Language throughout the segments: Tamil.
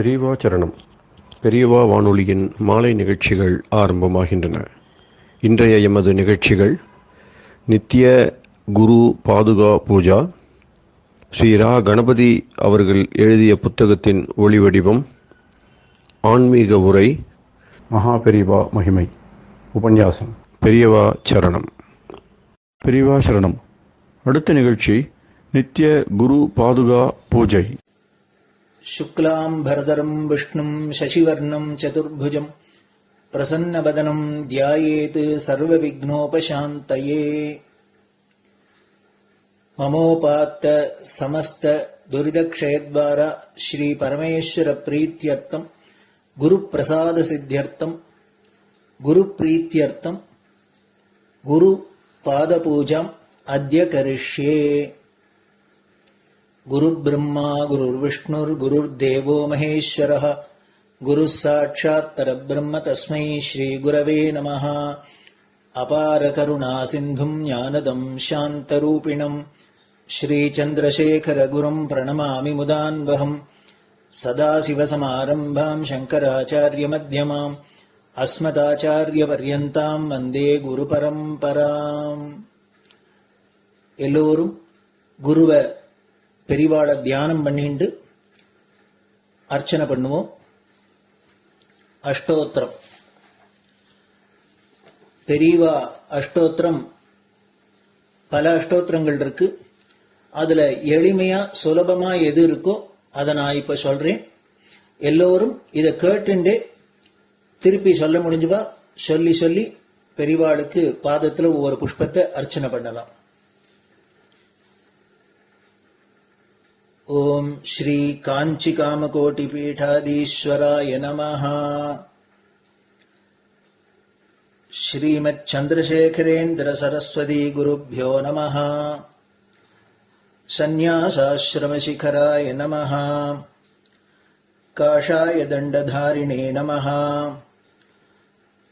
பெரியவா சரணம். பெரியவா வானொலியின் மாலை நிகழ்ச்சிகள் ஆரம்பமாகின்றன. இன்றைய எமது நிகழ்ச்சிகள் நித்திய குரு பாதுகா பூஜா, ஸ்ரீ ரா கணபதி அவர்கள் எழுதிய புத்தகத்தின் ஒளிவடிவம், ஆன்மீக உரை, மகா பெரியவா மகிமை, உபன்யாசம். பெரியவா சரணம். பெரியவா சரணம். அடுத்த நிகழ்ச்சி நித்திய குரு பாதுகா பூஜை. शुक्लां भरदरं विष्णुं शशिवर्णं चतुर्भुजं प्रसन्नवदनं ध्यायेत् सर्वविघ्नोपशान्तये। ममोपात्त समस्त दुरितक्षयद्वारा श्री परमेश्वर प्रीत्यर्थं गुरुप्रसाद सिद्ध्यर्थं गुरुप्रीत्यर्थं गुरुपादपूजाम् अद्य करिष्ये। गुरुर्ब्रह्मा गुरुर्विष्णुर्गुरुर्देवो महेश्वरः गुरुः साक्षात् परब्रह्म तस्मै श्रीगुरवे नमः। अपारकरुणासिन्धुं ज्ञानदं शान्तरूपिणं श्रीचन्द्रशेखरगुरुं प्रणमामि मुदान्वहम्। सदाशिवसमारम्भां शङ्कराचार्यमध्यमाम् अस्मदाचार्यपर्यन्तां वन्दे गुरुपरम्पराम्. எல்லோரும் குருவை பெரிவாளை தியானம் பண்ணிண்டு அர்ச்சனை பண்ணுவோம். அஷ்டோத்திரம். பெரியவா அஷ்டோத்திரம் பல அஷ்டோத்திரங்கள் இருக்கு. அதுல எளிமையா சுலபமா எது இருக்கோ அதை நான் இப்ப சொல்றேன். எல்லோரும் இதை கேட்டுண்டே திருப்பி சொல்ல முடிஞ்சுவா சொல்லி சொல்லி பெரிவாளுக்கு பாதத்துல ஒவ்வொரு புஷ்பத்தை அர்ச்சனை பண்ணலாம். ओम श्री कांची कामकोटि पीठाधीश्वराय नमः. श्रीमत् चंद्रशेखरेन्द्र सरस्वती गुरुभ्यो नमः. संन्यासाश्रम शिखराय नमः. काषाय दंडधारिणे नमः.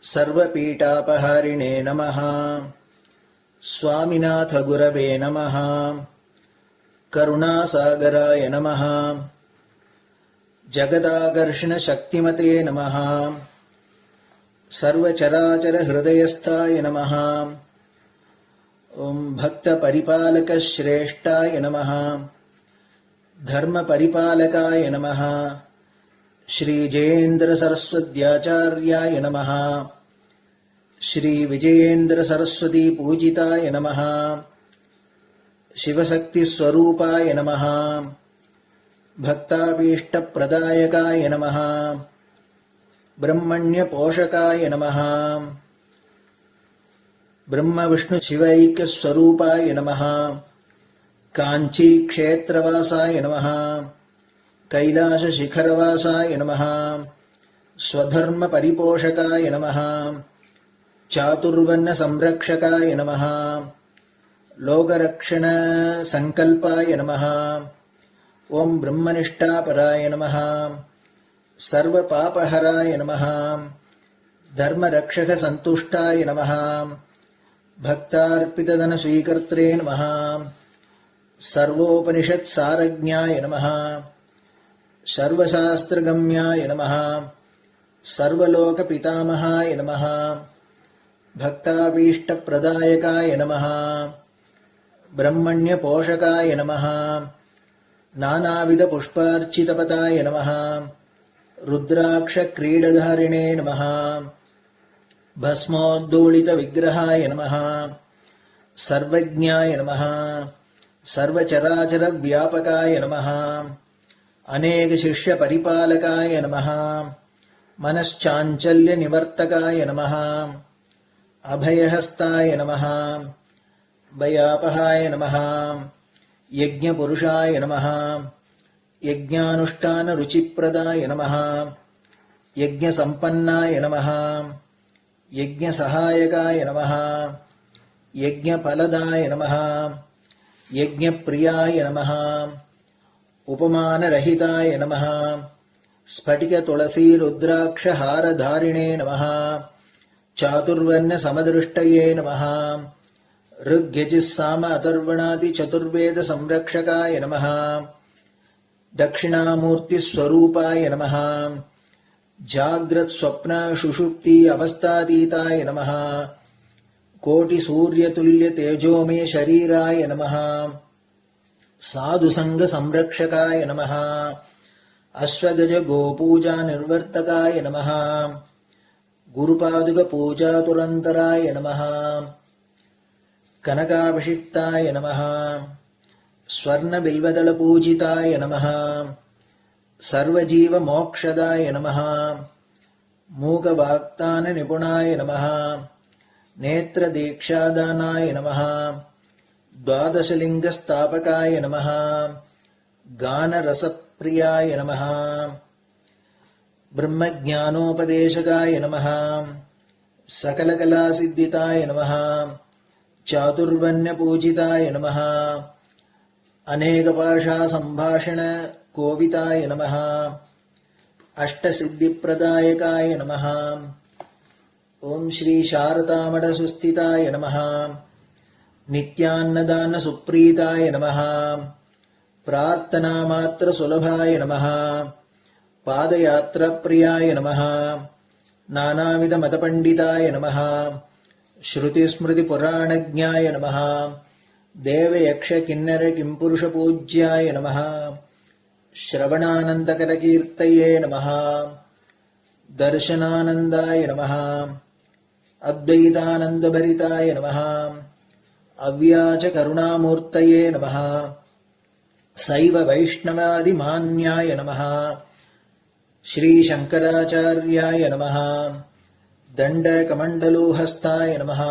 सर्वपीठापहारिणे नमः. स्वामिनाथ गुरवे नमः. करुणासागराय नमः. जगदाकर्षण शक्तिमते नमः. सर्वचराचर हृदयस्थाय नमः. ओम भक्त परिपालक श्रेष्ठाय नमः. धर्म परिपालकाय नमः. श्री जयेन्द्र सरस्वत्याचार्याय नमः. श्री विजयेन्द्र सरस्वती पूजिताय नमः. शिवशक्ति स्वरूपाय नमः. भक्ताभीष्ट प्रदायकाय नमः. ब्रह्मण्य पोषकाय नमः. ब्रह्म विष्णु शिवैक्य स्वरूपाय नमः. कांची क्षेत्रवासाय नमः. कैलाश शिखरवासाय नमः. स्वधर्म परिपोषकाय नमः. चातुर्वर्ण संरक्षकाय नमः. लोकरक्षण संकल्पाय नमः. ओम ब्रह्मनिष्ठापराय नमः. सर्वपापहराय नमः. धर्मरक्षक संतुष्टाय नमः. भक्तार्पितधन स्वीकर्त्रे नमः. सर्वोपनिषत् सारज्ञाय नमः. सर्वशास्त्रगम्याय नमः. सर्वलोक पितामहाय नमः. भक्ताभीष्ट प्रदायकाय नमः. ब्रह्मण्य पोषकाय नमः. नानाविध पुष्पार्चितपताय नमः. रुद्राक्ष क्रीडधारिणे नमः. भस्मोद्दोलित विग्रहाय नमः. सर्वज्ञाय नमः. सर्वचराचर व्यापकाय नमः. अनेक शिष्य परिपालकाय नमः. मनश्चाञ्चल्य निवर्तकाय नमः. अभयहस्ताय नमः. भयापहाय नमः. यज्ञपुरुषाय नमः. यज्ञानुष्ठान रुचिप्रदाय नमः. यज्ञसम्पन्नाय नमः. यज्ञसहायकाय नमः. यज्ञफलदाय नमः. यज्ञप्रियाय नमः. उपमानरहिताय नमः. स्फटिक तुलसी रुद्राक्ष हारधारिणे नमः. चातुर्वर्ण समदृष्टये नमः. ऋग्यजुस्साम अथर्वणादि चतुर्वेद संरक्षकाय नमः. दक्षिणामूर्तिस्वरूपाय नमः जाग्रत् स्वप्न सुषुप्ति अवस्थातीताय नमः कोटिसूर्यतुल्यतेजोमय शरीराय नमः साधुसङ्गसंरक्षकाय नमः अश्वगज गोपूजा निर्वर्तकाय नमः गुरुपादुकपूजातुरन्तराय नमः कनकाभिषिक्ताय नमः स्वर्णबिल्वदलपूजिताय नमः सर्वजीवमोक्षदाय नमः मूकवाक्ताननिपुणाय नमः नेत्रदीक्षादानाय नमः द्वादशलिङ्गस्थापकाय नमः गानरसप्रियाय नमः ब्रह्मज्ञानोपदेशकाय नमः सकलकलासिद्धिताय नमः चातुर्वर्ण्यपूजिताय नमः अनेकभाषासम्भाषण कोविताय नमः अष्टसिद्धिप्रदायकाय नमः ओम श्री शारदामठसुस्थिताय नमः नित्यान्नदानसुप्रीताय नमः प्रार्थनामात्रसुलभाय नमः पादयात्राप्रियाय नमः नानाविधमतपण्डिताय नमः श्रुतिस्मृतिपुराणज्ञाय नमः देवयक्षकिन्नरकिंपुरुषपूज्याय नमः श्रवणानन्दकरकीर्तये नमः दर्शनानन्दाय नमः अद्वैतानन्दभरिताय नमः अव्याजकरुणामूर्तये नमः शैव वैष्णवादिमान्याय नमः श्रीशङ्कराचार्याय नमः दण्डकमण्डलोहस्ताय नमः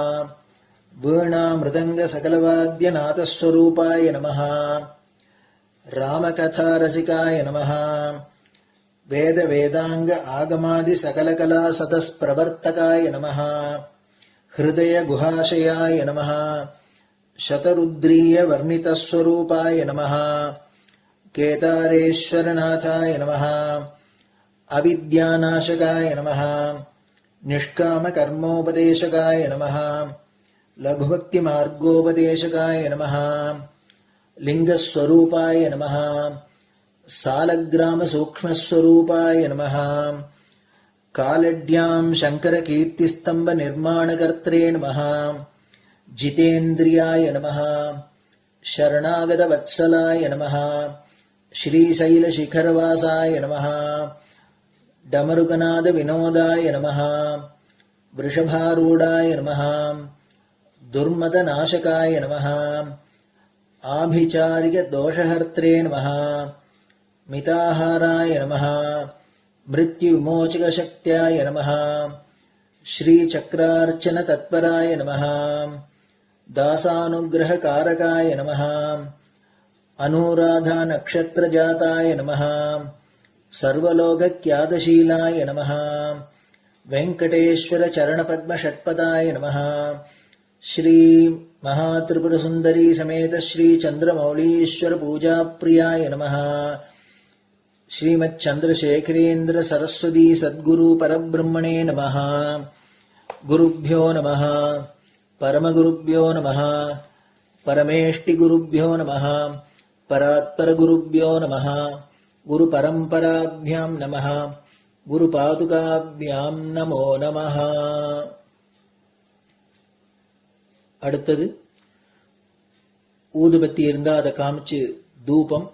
वीणामृदङ्गसकलवाद्यनाथस्वरूपाय नमः रामकथारसिकाय नमः वेदवेदाङ्ग आगमादिसकलकलासतस्प्रवर्तकाय नमः हृदयगुहाशयाय नमः शतरुद्रीयवर्णितस्वरूपाय नमः केदारेश्वरनाथाय नमः अविद्यानाशकाय नमः निष्कामकर्मोपदेशकाय नमः लघुभक्तिमार्गोपदेशकाय नमः लिङ्गस्वरूपाय नमः सालग्रामसूक्ष्मस्वरूपाय नमः कालड्यां शङ्करकीर्तिस्तम्भनिर्माणकर्त्रे नमः जितेन्द्रियाय नमः शरणागतवत्सलाय नमः श्रीशैलशिखरवासाय नमः डमरुकनादविनोदाय नमः वृषभारूढाय नमः दुर्मदनाशकाय नमः आभिचारिकदोषहर्त्रे नमः मिताहाराय नमः मृत्युविमोचकशक्त्याय नमः श्रीचक्रार्चनतत्पराय नमः दासानुग्रहकारकाय नमः अनुराधानक्षत्रजाताय नमः सर्वलोकख्यातशीलाय नमः वेङ्कटेश्वरचरणपद्मषट्पदाय नमः श्री महात्रिपुरसुन्दरी समेत श्री चन्द्रमौलीश्वर पूजाप्रियाय नमः श्रीमच्चन्द्रशेखरेन्द्र सरस्वती सद्गुरु परब्रह्मणे नमः गुरुभ्यो नमः परमगुरुभ्यो नमः परमेष्टिगुरुभ्यो नमः परात्परगुरुभ्यो नमः गुरुपरम्पराभ्यां नमः गुरुपादुकाभ्यां नमो नमः. அடுத்தது ஊதுபத்தி இருந்தா அதை காமிச்சு தூபம்,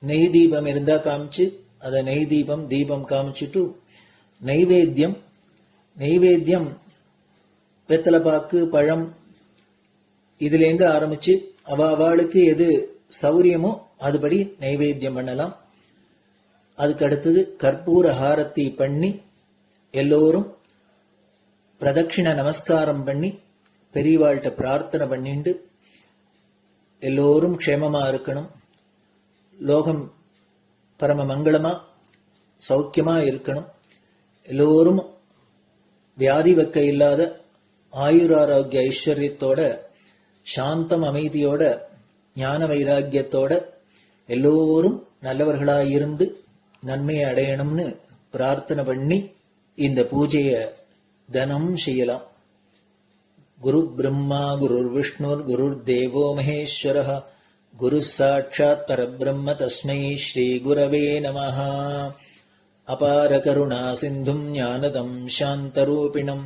நெய் தீபம் இருந்தா காமிச்சு அதை நெய் தீபம் தீபம் காமிச்சுட்டு நைவேத்தியம் வெத்தலைப்பாக்கு பழம் இதுலேருந்து ஆரம்பிச்சு அவளுக்கு எது சௌரியமோ அதுபடி நைவேத்தியம் பண்ணலாம். அதுக்கு அடுத்தது கற்பூர ஹாரத்தி பண்ணி எல்லோரும் பிரதட்சிண நமஸ்காரம் பண்ணி பெரியவாள்கிட்ட பிரார்த்தனை பண்ணிண்டு எல்லோரும் க்ஷேமமா இருக்கணும், லோகம் பரம மங்களமா சௌக்கியமா இருக்கணும், எல்லோரும் வியாதி வெக்க இல்லாத ஆயுராரோக்கிய ஐஸ்வர்யத்தோட சாந்தம் அமைதியோட ஞான வைராக்கியத்தோட எல்லோரும் நல்லவர்களாயிருந்து நன்மையை அடையணும்னு பிரார்த்தனை பண்ணி இந்த பூஜையை தினம் செய்யலாம். குரு பிரம்மா குருர் விஷ்ணுர் குருர் தேவோ மகேஸ்வரः குரு சாட்சாத் பரபிரம்ம தஸ்மை ஸ்ரீ குரவே நமஹ. அபார கருணா சிந்தும் ஞானதம் சாந்தரூபிணம்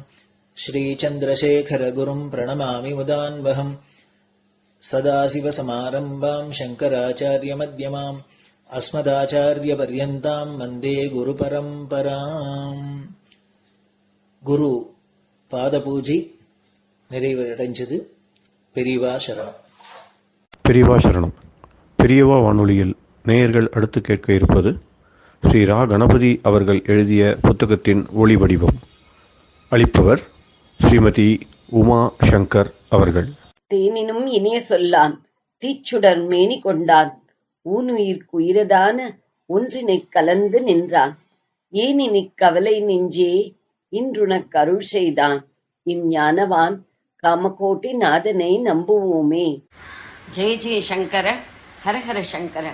ஸ்ரீ சந்திரசேகர குரும் பிரணமாமி முதான்வகம். சதாசிவசமாரம்பாம் சங்கராச்சாரிய மத்யமாம் அஸ்மதாச்சாரிய பர்யந்தாம் வந்தே குரு பரம்பராம். குரு பாத பூஜை நிறைவடைஞ்சது. பெரியவா சரணம். பெரியவா சரணம். பெரியவா வானொலியில் நேயர்கள் அடுத்து கேட்க இருப்பது ஸ்ரீ ரா கணபதி அவர்கள் எழுதிய புத்தகத்தின் ஒளி வடிவம். அளிப்பவர் ஸ்ரீமதி உமா சங்கர் அவர்கள். தேனினும் இனிய சொல்லான் தீச்சுடர் மேனி கொண்டான் ஊனுயிர்க்குயிரதான ஒன்றினைக் கலந்து நின்றான் ஏனினிக் கவலை நெஞ்சே இன்றுனக் அருள் செய்தான் இஞ்ஞானவான் காமகோட்டி நாதனை நம்புவோமே. ஜெய ஜெய சங்கர, ஹரஹர சங்கர.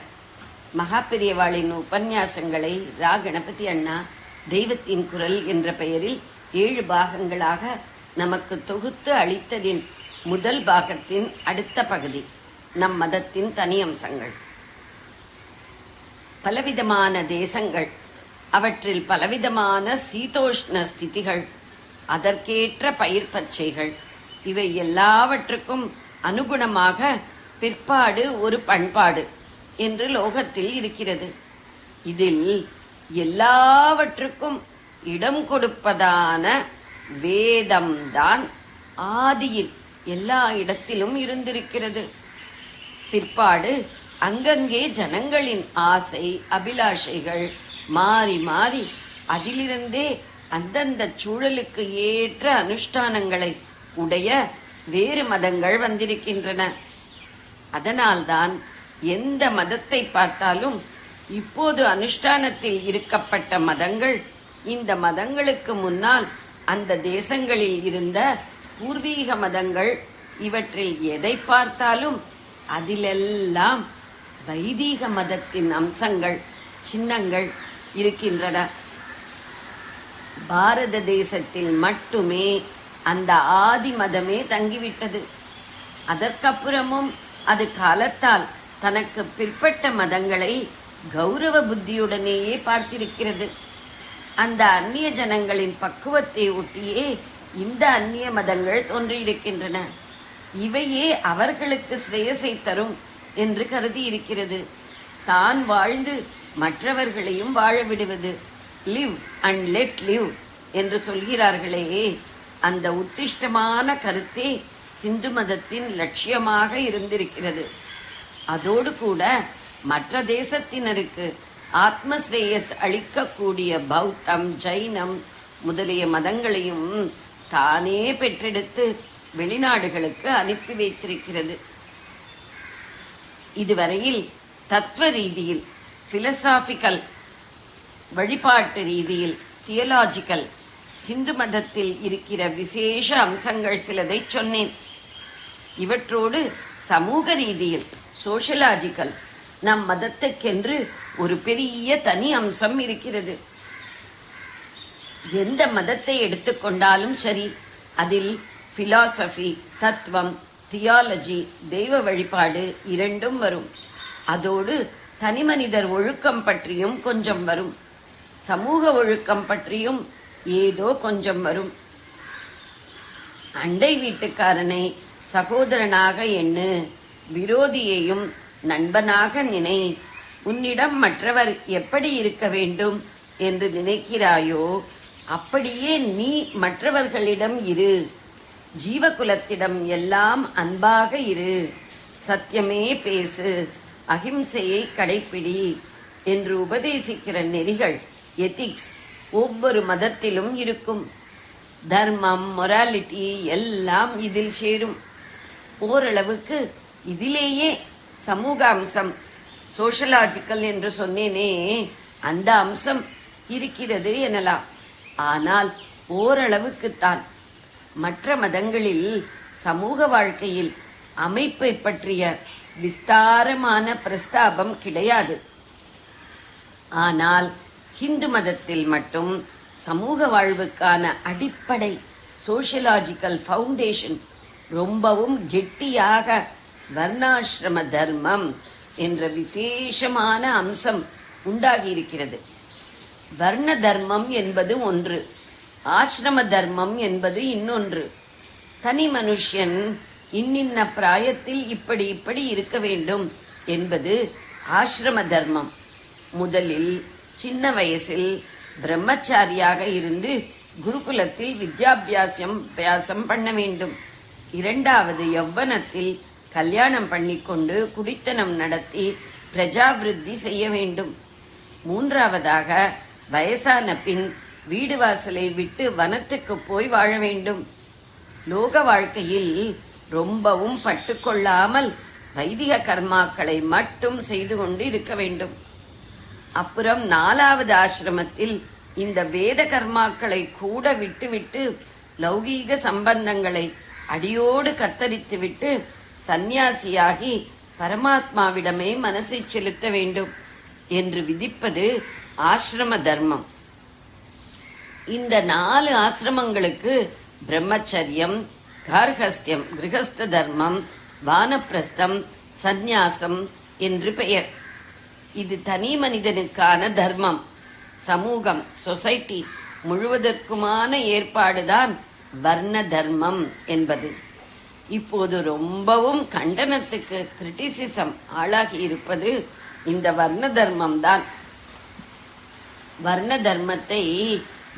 மகாபெரியவாளின் உபன்யாசங்களை ரா கணபதி அண்ணா தெய்வத்தின் குரல் என்ற பெயரில் 7 பாகங்களாக நமக்கு தொகுத்து அளித்ததின் முதல் பாகத்தின் அடுத்த பகுதி நம் மதத்தின் தனி அம்சங்கள். பலவிதமான தேசங்கள், அவற்றில் பலவிதமான சீதோஷ்ண ஸ்திதிகள், அதற்கேற்ற பயிர் பச்சைகள், இவை எல்லாவற்றுக்கும் அனுகுணமாக பிற்பாடு ஒரு பண்பாடு என்று லோகத்தில் இருக்கிறது. இதில் எல்லாவற்றுக்கும் இடம் கொடுப்பதான வேதம்தான் ஆதியில் எல்லா இடத்திலும் இருந்திருக்கிறது. பிற்பாடு அங்கங்கே ஜனங்களின் ஆசை அபிலாஷைகள் மாறி மாறி அதிலிருந்தே அந்தந்த சூழலுக்கு ஏற்ற அனுஷ்டானங்களை உடைய வேறு மதங்கள் வந்திருக்கின்றன. அதனால்தான் எந்த மதத்தை பார்த்தாலும் இப்போது அனுஷ்டானத்தில் இருக்கப்பட்ட மதங்கள் இந்த மதங்களுக்கு முன்னால் அந்த தேசங்களில் இருந்த பூர்வீக மதங்கள், இவற்றில் எதை பார்த்தாலும் அதிலெல்லாம் வைதீக மதத்தின் அம்சங்கள் சின்னங்கள் இருக்கின்றன. பாரத தேசத்தில் மட்டுமே அந்த ஆதி மதமே தங்கிவிட்டது. அதற்கப்புறமும் அது காலத்தால் தனக்கு பிற்பட்ட மதங்களை கௌரவ புத்தியுடனேயே பார்த்திருக்கிறது. அந்த அந்நிய ஜனங்களின் பக்குவத்தை ஒட்டியே இந்த அந்நிய மதங்கள் தோன்றியிருக்கின்றன. இவையே அவர்களுக்கு ஸ்ரேயசை தரும் என்று கருதி இருக்கிறது. தான் வாழ்ந்து மற்றவர்களையும் வாழ விடுவது, லிவ் அண்ட் லெட் லிவ் என்று சொல்கிறார்களே, அந்த உத்திஷ்டமான கருத்தே இந்து மதத்தின் லட்சியமாக இருந்திருக்கிறது. அதோடு கூட மற்ற தேசத்தினருக்கு ஆத்மஸ்ரேயஸ் அளிக்கக்கூடிய பௌத்தம், ஜைனம் முதலிய மதங்களையும் தானே பெற்றெடுத்து வெளிநாடுகளுக்கு அனுப்பி வைத்திருக்கிறது. இதுவரையில் தத்துவ ரீதியில், பிலசாபிக்கல் வழிபாட்டு ரீதியில், தியலாஜிக்கல் இந்து மதத்தில் இருக்கிற விசேஷ அம்சங்கள் சிலதை சொன்னேன். இவற்றோடு சமூக ரீதியில் சோஷியலாஜிக்கல் நம் மதத்துக்கென்று ஒரு பெரிய தனி அம்சம் இருக்கிறது. எந்த மதத்தை எடுத்துக்கொண்டாலும் சரி, அதில் பிலாசபி, தத்துவம், தியாலஜி, தெய்வ வழிபாடு இரண்டும் வரும். அதோடு தனிமனிதர் ஒழுக்கம் பற்றியும் கொஞ்சம் வரும். சமூக ஒழுக்கம் பற்றியும் ஏதோ கொஞ்சம் வரும். அண்டை வீட்டுக்காரனை சகோதரனாக எண்ணு, விரோதியையும் நண்பனாக நினை. உன்னிடம் மற்றவர் எப்படி இருக்க வேண்டும் என்று நினைக்கிறாயோ அப்படியே நீ மற்றவர்களிடம் இரு. ஜீவகுலத்திடம் எல்லாம் அன்பாக இரு. சத்தியமே பேசு, அகிம்சையை கடைப்பிடி என்று உபதேசிக்கிற நெறிகள், எத்திக்ஸ் ஒவ்வொரு மதத்திலும் இருக்கும். தர்மம், மொராலிட்டி எல்லாம் இதில் சேரும். ஓரளவுக்கு இதிலேயே சமூக அம்சம், சோஷியலாஜிக்கல் என்று சொன்னேனே, அந்த அம்சம் இருக்கிறது எனலாம். ஆனால் ஓரளவுக்குத்தான். மற்ற மதங்களில் சமூக வாழ்க்கையில் அமைப்பை பற்றிய விஸ்தாரமான பிரஸ்தாபம் கிடையாது. ஆனால் ஹிந்து மதத்தில் மட்டும் சமூக வாழ்வுக்கான அடிப்படை சோஷியலாஜிக்கல் ஃபவுண்டேஷன் ரொம்பவும் கெட்டியாக வர்ணாசிரம தர்மம் என்ற விசேஷமான அம்சம் உண்டாகியிருக்கிறது. வர்ண தர்மம் என்பது ஒன்று, ஆசிரம தர்மம் என்பது இன்னொன்று. தனி மனுஷன் இன்னின்ன பிராயத்தில் இப்படி இப்படி இருக்க வேண்டும் என்பது ஆசிரம தர்மம். முதலில் சின்ன வயசில் பிரம்மச்சாரியாக இருந்து குருகுலத்தில் வித்யாபியாசம் பண்ண வேண்டும். இரண்டாவது யௌவனத்தில் கல்யாணம் பண்ணிக்கொண்டு குடித்தனம் நடத்தி பிரஜாவிருத்தி செய்ய வேண்டும். மூன்றாவதாக வயசான பின் வீடு வாசலை விட்டு வனத்துக்கு போய் வாழ வேண்டும். லோக வாழ்க்கையில் ரொம்பவும் பட்டுக்கொள்ளாமல் வைதிக கர்மாக்களை மட்டும் செய்து கொண்டு இருக்க வேண்டும். அப்புறம் 4வது ஆசிரமத்தில் இந்த வேத கர்மாக்களை கூட விட்டுவிட்டு லௌகீக சம்பந்தங்களை அடியோடு கத்தரித்துவிட்டு சந்நியாசியாகி பரமாத்மாவிடமே மனசை செலுத்த வேண்டும் என்று விதிப்பது ஆசிரம தர்மம். இந்த 4 ஆசிரமங்களுக்கு பிரம்மச்சரியம், கார்ஹஸ்தியம் கிரகஸ்த தர்மம், வானப்பிரஸ்தம், சந்நியாசம் என்று பெயர். இது தனி மனிதனுக்கான தர்மம். சமூகம், சொசைட்டி முழுவதற்குமான ஏற்பாடுதான் வர்ண தர்மம் என்பது. இப்போது ரொம்பவும் கண்டனத்துக்கு கிரிட்டிசிசம் ஆளாகி இருப்பது இந்த வர்ண தர்மம் தான். வர்ண தர்மத்தை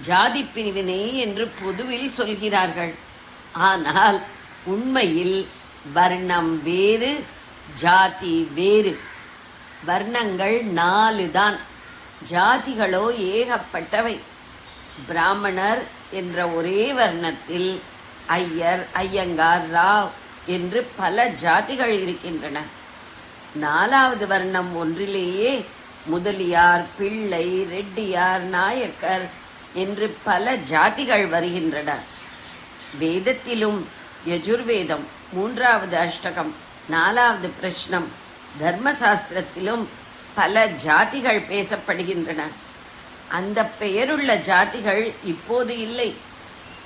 ஜாதி பிரிவினை என்று பொதுவில் சொல்கிறார்கள். ஆனால் உண்மையில் வர்ணம் வேறு, ஜாதி வேறு. வர்ணங்கள் 4 தான், ஜாதிகளோ ஏகப்பட்டவை. பிராமணர் என்ற ஒரே வர்ணத்தில் ஐயர், ஐயங்கார், ராவ் என்று பல ஜாதிகள் இருக்கின்றன. 4வது வர்ணம் ஒன்றிலேயே முதலியார், பிள்ளை, ரெட்டியார், நாயக்கர் என்று பல ஜாதிகள் வருகின்றன. வேதத்திலும் யஜுர்வேதம், 3வது அஷ்டகம், 4வது பிரஷ்னம், தர்மசாஸ்திரத்திலும் பல ஜாதிகள் பேசப்படுகின்றன. அந்த பெயருள்ள ஜாதிகள் இப்போது இல்லை.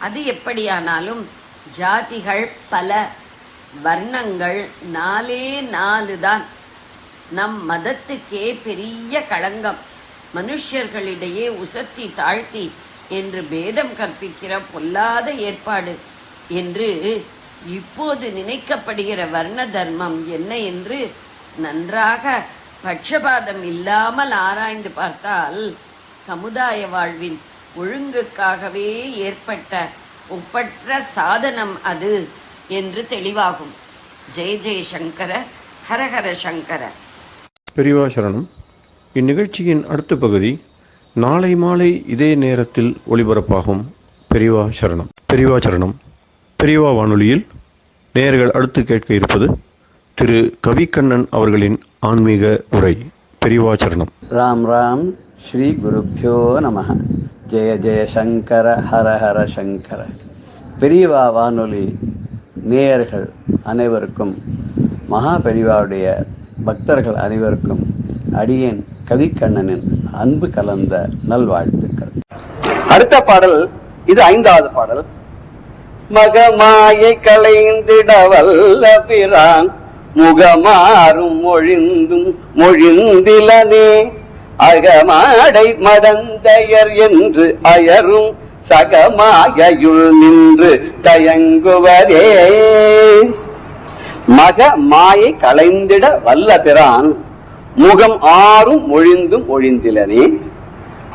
அது எப்படியானாலும் ஜாதிகள் பல, வர்ணங்கள் 4 தான். நம் மதத்துக்கே பெரிய களங்கம். மனுஷர்களிடையே உசத்தி தாழ்த்தி என்று பேதம் கற்பிக்கிற பொல்லாத ஏற்பாடு என்று இப்போது நினைக்கப்படுகிற வர்ண தர்மம் என்ன என்று நன்றாக பட்சபாதம் இல்லாமல் ஆராய்ந்து பார்த்தால் சமுதாய வாழ்வின் ஒழுங்குக்காகவே ஏற்பட்ட ஒப்பற்ற சாதனம் அது என்று தெளிவாகும். ஜெய ஜெய சங்கர, ஹரஹர சங்கர. பெரியவா சரணம். இந்நிகழ்ச்சியின் அடுத்த பகுதி நாளை மாலை இதே நேரத்தில் ஒளிபரப்பாகும். பெரியவா சரணம். பெரியவா சரணம். பெரியவா வானொலியில் நேயர்கள் அடுத்து கேட்க இருப்பது திரு கவிக்கண்ணன் அவர்களின் ஆன்மீக உரை. பெரியவா சரணம். ராம் ராம். ஸ்ரீ குருப்யோ நமஹ. ஜெய ஜெய சங்கர, ஹர ஹர சங்கர. பெரியவா வானொலி நேயர்கள் அனைவருக்கும், மகா பெரியவாவுடைய பக்தர்கள் அனைவருக்கும் அடியேன் கவிக்கண்ணனின் அன்பு கலந்த நல்வாழ்த்துக்கள். அடுத்த பாடல், இது 5வது பாடல். மகமாயை களைந்திட வல்ல பிரான் முகமாறும் மொழிந்தும் மொழிந்திலனே அகமாடை மடந்தையர் என்று அயரும் சகமாயுள் நின்று தயங்குவதே. மக மாயை களைந்திட வல்ல பிரான் முகம் ஆறும் மொழிந்தும் ஒழிந்திலனே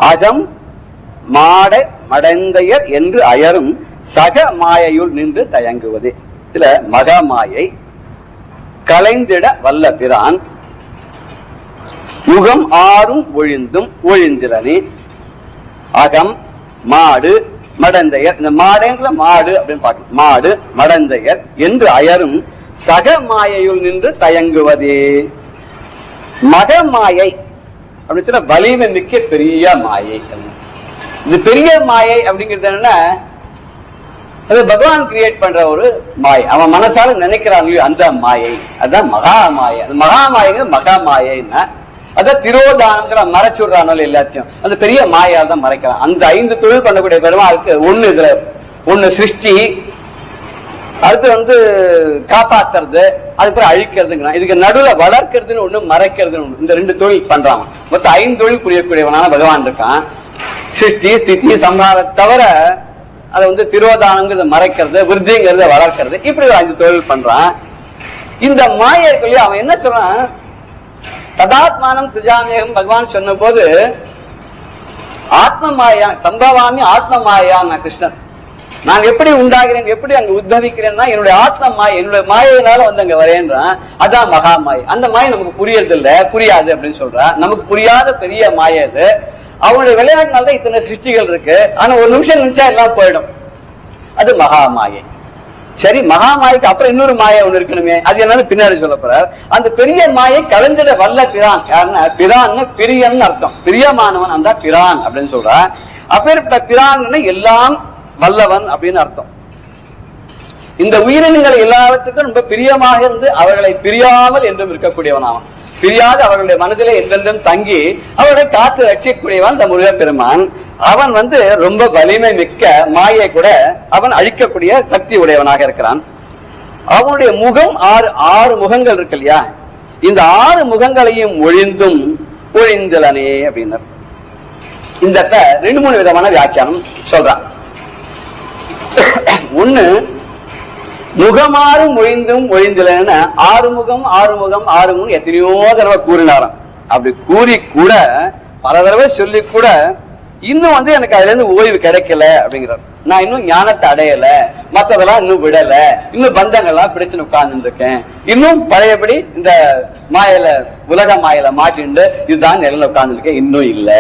அகம் மாட மடந்தையர் என்று அயரும் சக மாயையுள் நின்று தயங்குவதே. இதுல மகமாயை களைந்திட வல்ல பிரான் முகம் ஆறும் ஒழிந்தும் ஒழிந்திலனே அகம் மாடு மடந்தையர். இந்த மாடுங்கிற மாடு அப்படின்னு பார்க்கணும். மாடு மடந்தையர் என்று அயரும் சக மாயையுள் நின்று தயங்குவதே. மகமாயை அப்படின்னு சொன்னா வலிமை மிக்க பெரிய மாயை. இது பெரிய மாயை அப்படிங்கிறது என்னன்னா, அது பகவான் கிரியேட் பண்ற ஒரு மாயை. அவன் மனசால நினைக்கிறாங்க அந்த மாயை, அதுதான் மகா மாயை. அந்த மகா மாயைங்கிறது மகா மாயைன்னா அதான் திரோதானங்கிற மறைச்சுடுறானோ எல்லாத்தையும் அந்த பெரிய மாயா தான் மறைக்கிறான். அந்த 5 தொழில் பண்ணக்கூடிய பெருமாளுக்கு ஒண்ணு, இதுல ஒண்ணு சிருஷ்டி, அடுத்து வந்து காப்பாத்துறது, அதுக்கப்புறம் அழிக்கிறதுங்கிறான். இதுக்கு நடுவுல வளர்க்கறதுன்னு ஒண்ணு, மறைக்கிறதுன்னு ஒண்ணு, இந்த 2 தொழில் பண்றான். மொத்தம் 5 தொழில் புரியக்கூடியவனான பகவான் இருக்கான். சிருஷ்டி, ஸ்திதி, சம்ஹாரம் தவிர அதை வந்து திரோதானங்கிறத மறைக்கிறது, விருத்திங்கிறத வளர்க்கிறது, இப்படி ஒரு 5 தொழில் பண்றான். இந்த மாயர்களே அவன் என்ன சொல்றான், ததாத்மானம் சுஜாமியகம் பகவான் சொன்ன போது ஆத்ம மாயா சம்பவாமி ஆத்ம மாயான் கிருஷ்ணன், நான் எப்படி உண்டாகிறேன், எப்படி அங்க உத்பவிக்கிறேன்னா என்னுடைய ஆத்ம மாயை, என்னுடைய மாயினால வந்து அங்க வரேன்றான். அதான் மகா மாயை. அந்த மாயை நமக்கு புரியறது இல்ல, புரியாது அப்படின்னு சொல்றான். நமக்கு புரியாத பெரிய மாயை அது. அவனுடைய விளையாட்டுனால்தான் இத்தனை சிருஷ்டிகள் இருக்கு. ஆனா ஒரு நிமிஷம் நினைச்சா எல்லாம் போயிடும். அது மகா மாயை. சரி, மகா மாய்க்கு அப்புறம் இன்னொரு மாயை ஒண்ணு இருக்கணுமே, அது என்னன்னு பின்னாடி சொல்ல போறார். அந்த பெரிய மாயை கலைஞ்சிட வல்ல பிரான். யாருன்னா பிரான்னு பிரியன்னு அர்த்தம், பிரியமானவன் அந்த பிரான் அப்படின்னு சொல்றான். அப்பேற்பட்ட பிரான் எல்லாம் வல்லவன் அப்படின்னு அர்த்தம். இந்த உயிரினங்கள் எல்லாவற்றுக்கும் ரொம்ப பிரியமாக இருந்து அவர்களை பிரியாமல் என்றும் இருக்கக்கூடியவனாவன். பிரியாது அவர்களுடைய மனதிலே என்றென்றும் தங்கி அவர்களை காத்து ரட்சிக்கக்கூடியவன் இந்த முருக பெருமான். அவன் வந்து ரொம்ப வலிமை மிக்க மாயை கூட அவன் அழிக்கக்கூடிய சக்தி உடையவனாக இருக்கிறான். அவனுடைய முகம் 6 முகங்கள் இருக்கு இல்லையா, இந்த 6 முகங்களையும் ஒழிந்தும் ஒழிந்தலனே அப்படின்னார். இந்த 2-3 விதமான வியாக்கியானம் சொல்றான். ஒண்ணு, முகமாறும் ஒழிந்தும் ஒழிந்தலன்னு 6 முகம் 6 முகம் 6 முகம் எத்தனையோ தடவை கூறினாராம். அப்படி கூறி கூட பல தடவை சொல்லி கூட இன்னும் வந்து எனக்கு அதுல இருந்து ஓய்வு கிடைக்கல அப்படிங்கிறார். நான் இன்னும் ஞானத்தை அடையல, மத்ததெல்லாம் இன்னும் விடல, இன்னும் பந்தங்கள்லாம் பிடிச்சுன்னு உட்கார்ந்து இருக்கேன், இன்னும் பழையபடி இந்த மாயில உலக மாயில மாட்டிண்டு இதுதான் நிலையில உட்கார்ந்து இருக்கேன், இன்னும் இல்ல.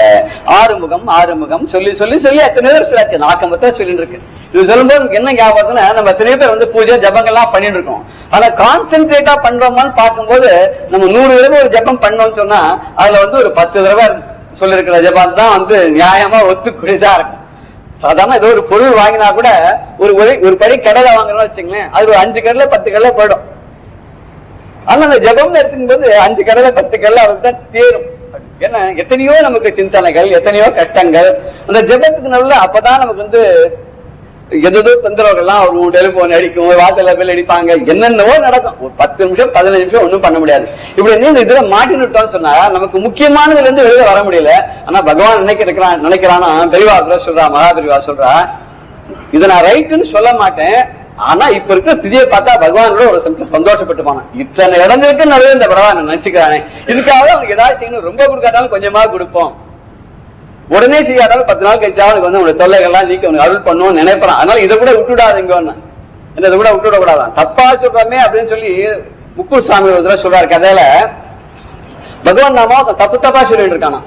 6 முகம் 6 முகம் சொல்லி சொல்லி சொல்லி எத்தனை பேர் சொல்லாச்சு, நாக்கமத்தான் சொல்லிட்டு இருக்கு. இது சொல்லும்போது என்ன ஞாபகம்னா, நம்ம எத்தனையோ பேர் வந்து பூஜை ஜபங்கள்லாம் பண்ணிட்டு இருக்கோம். ஆனா கான்சென்ட்ரேட்டா பண்றோமான்னு பார்க்கும்போது நம்ம 100 தடவை ஒரு ஜபம் பண்ணோம்னு சொன்னா அதுல வந்து ஒரு 10 தடவை சொல்லிருக்கிற ஜபம் தான் வந்து நியாயமா ஒத்துக்கூடியதா இருக்கும். சாதாரண ஏதோ ஒரு பொருள் வாங்கினா கூட ஒரு படி கடலை வாங்கணும்னு வச்சுங்களேன், அது ஒரு 5 கடலை 10 கடலை போயிடும். ஆனா அந்த ஜபம்னு எடுத்துக்கும் போது 5 கடலை 10 கடலை அவருக்கு தான் தேரும். ஏன்னா எத்தனையோ நமக்கு சிந்தனைகள், எத்தனையோ கட்டங்கள் அந்த ஜபத்துக்கு நல்ல. அப்பதான் நமக்கு வந்து எதோ தொந்தரவுகள்லாம் ஒரு டெலிபோன் அடிக்கும், ஒரு வாசல்ல பெல் அடிப்பாங்க, என்னென்னவோ நடக்கும். ஒரு 10 நிமிஷம் 15 நிமிஷம் ஒன்றும் பண்ண முடியாது. இப்படி என்ன இதுல மாட்டினுட்டோம்னு சொன்னா நமக்கு முக்கியமானதுல இருந்து வெளியே வர முடியல. ஆனா பகவான் நினைக்கிறானா, பெரியவா சொல்றா, மகா பெரியவா சொல்றா, இதை நான் ரைட்டுன்னு சொல்ல மாட்டேன், ஆனா இப்ப இருக்கிற ஸ்திதியை பார்த்தா பகவானோட ஒரு சந்தோஷப்பட்டுப்பான. இத்தனை இடங்களுக்கு நடுவே இந்த பகவான் நினைச்சுக்கிறானே, இதுக்காக அவனுக்கு ஏதாவது செய்யணும், ரொம்ப கொடுக்காட்டாலும் கொஞ்சமா கொடுப்போம், உடனே செய்யாட்டாலும் 10 நாள் கழிச்சா அவனுக்கு வந்து உங்க தொல்லைகள்லாம் நீக்க அவனுக்கு அருள் பண்ணுவோம் நினைப்பான். அதனால இதை கூட விட்டுடாதுங்க, இதை கூட விட்டுவிட கூடாதான், தப்பா சொல்றமே அப்படின்னு சொல்லி முக்கூர் சாமி ஒரு தடவை சொல்றாரு கதையில. பகவான் நாம தப்பு தப்பா சொல்லிட்டு இருக்கானா.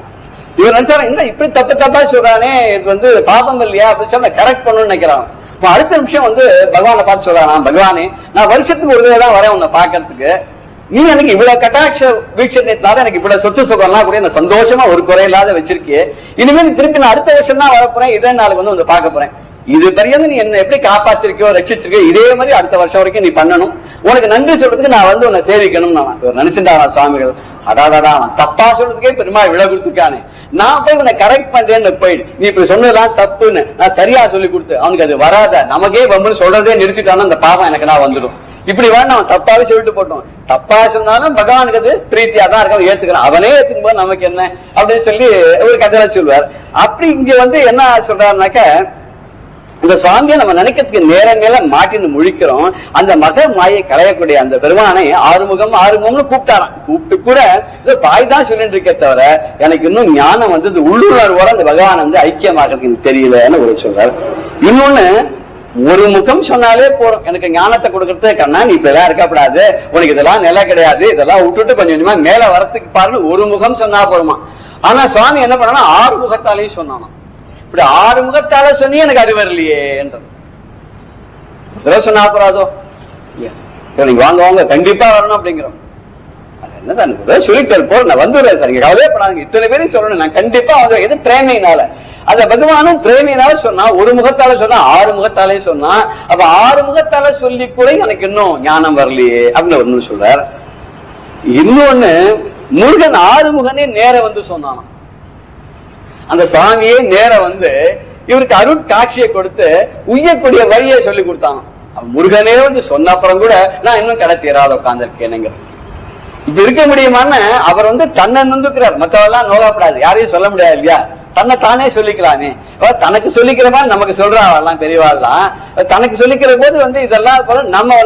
இவர் நினைச்சாரு, என்ன இப்படி தப்பு தப்பா சொல்றானே, இது வந்து பாபம் இல்லையா அப்படின்னு சொன்னா கரெக்ட் பண்ணணும்னு நினைக்கிறான். அடுத்த நிமிஷம் வந்து பகவானை பார்த்து சொல்றானா, பகவானே நான் வருஷத்துக்கு ஒரு தடவை தான் வரேன் உன்னை பாக்கிறதுக்கு, நீ எனக்கு இவ்வளவு கட்டாட்ச வீட்சத்தினால எனக்கு இவ்வளவு சொத்து சுகம்லாம் கூட நான் சந்தோஷமா ஒரு குறை இல்லாத வச்சிருக்கே, இனிமேல் திருப்பி நான் அடுத்த வருஷம் தான் வரப்போறேன், இதே நாளுக்கு வந்து உங்களை பார்க்க போறேன், இது தெரியாது நீ என்ன எப்படி காப்பாத்திருக்கியோ ரட்சிச்சிருக்கியோ இதே மாதிரி அடுத்த வருஷம் வரைக்கும் நீ பண்ணணும், உனக்கு நன்றி சொல்றதுக்கு நான் வந்து உன்னை சேவிக்கணும். நான் நினைச்சுட்டான் சுவாமிகள், அடாடாடா அவன் தப்பா சொல்றதுக்கே பெருமா விலை கொடுத்துருக்கானே, நான் போய் உன்னை கரெக்ட் பண்றேன்னு போயிடு, நீ இப்படி சொன்னதெல்லாம் தப்புன்னு நான் சரியா சொல்லி கொடுத்து அவனுக்கு அது வராத, நமக்கே வம்புன்னு சொல்றதே நிறுத்திட்டாலும் அந்த பாவம் எனக்கு நான் வந்துடும். இப்படி வேணும் அவன் தப்பாவே சொல்லிட்டு போட்டோம், தப்பா சொன்னாலும் பகவானுக்கு அது பிரீத்தியா தான் இருக்க, ஏத்துக்கிறான், அவனே ஏத்துக்கும் போது நமக்கு என்ன அப்படின்னு சொல்லி ஒரு கதையில சொல்வார். அப்படி இங்க வந்து என்ன சொல்றாருனாக்க, இந்த சுவாமியை நம்ம நினைக்கிறதுக்கு நேரம் மேல மாட்டின்னு முழிக்கிறோம். அந்த மக மாயை களையக்கூடிய அந்த பெருமானை 6 முகம் 6 முகம்னு கூப்பிட்டாராம். கூப்பிட்டு கூட பாய் தான் சொல்லிட்டு இருக்கே தவிர எனக்கு இன்னும் ஞானம் வந்து இந்த உள்ளுணர்வோட அந்த பகவானை வந்து ஐக்கியமாகிறதுக்கு தெரியலன்னு ஒரு சொல்றாரு. இன்னொன்னு, ஒரு முகம் சொன்னாலே போறோம், எனக்கு ஞானத்தை கொடுக்கறது கண்ணா நீ இப்ப எல்லாம் இருக்கப்படாது, உனக்கு இதெல்லாம் நிலை கிடையாது, இதெல்லாம் விட்டுட்டு கொஞ்சம் கொஞ்சமா மேல வரத்துக்கு பாருன்னு ஒரு முகம் சொன்னா போருமா. ஆனா சுவாமி என்ன பண்ணா 6 முகத்தாலையும் சொன்னானா. இப்படி 6 முகத்தால சொன்னி எனக்கு அறிவு வரலையே என்றது சொன்னா போறாதோ, நீங்க வாங்க வாங்க கண்டிப்பா வரணும் அப்படிங்கிறோம். என்னதான் சொல்லிட்டு போற நான் வந்துடுறேன் சார், நீங்க கவலையே படாதுங்க, இத்தனை பேரையும் சொல்லணும், நான் கண்டிப்பா வந்து எது பிரேமையினால அந்த பகவானும் பிரேமையினால சொன்னா, ஒரு முகத்தால சொன்னா 6 முகத்தாலே சொன்னா, அப்ப 6 முகத்தால சொல்லி கூட எனக்கு இன்னும் ஞானம் வரலையே அப்படின்னு ஒண்ணு சொல்றார். இன்னொன்னு, முருகன் 6 முகனே நேர வந்து சொன்னான், அந்த சுவாமியே நேர வந்து இவருக்கு அருட் காட்சியை கொடுத்து உய்யக்கூடிய வழியை சொல்லி கொடுத்தாங்க. முருகனே வந்து சொன்ன அப்புறம் கூட நான் இன்னும் கடை தீராத உட்கார்ந்துருக்கேனுங்க. இப்ப இருக்க முடியுமான்னு அவர் வந்து தன்னை நொந்துக்கிறார். மற்றவெல்லாம் நோகப்படாது, யாரையும் சொல்ல முடியாது இல்லையா, தன்னை தானே சொல்லிக்கலாமே. தனக்கு சொல்லிக்கிற மாதிரி நமக்கு சொல்றாங்கலாம் பெரியவாள்லாம். தனக்கு சொல்லிக்கிற போது வந்து இதெல்லாம் போல நம்ம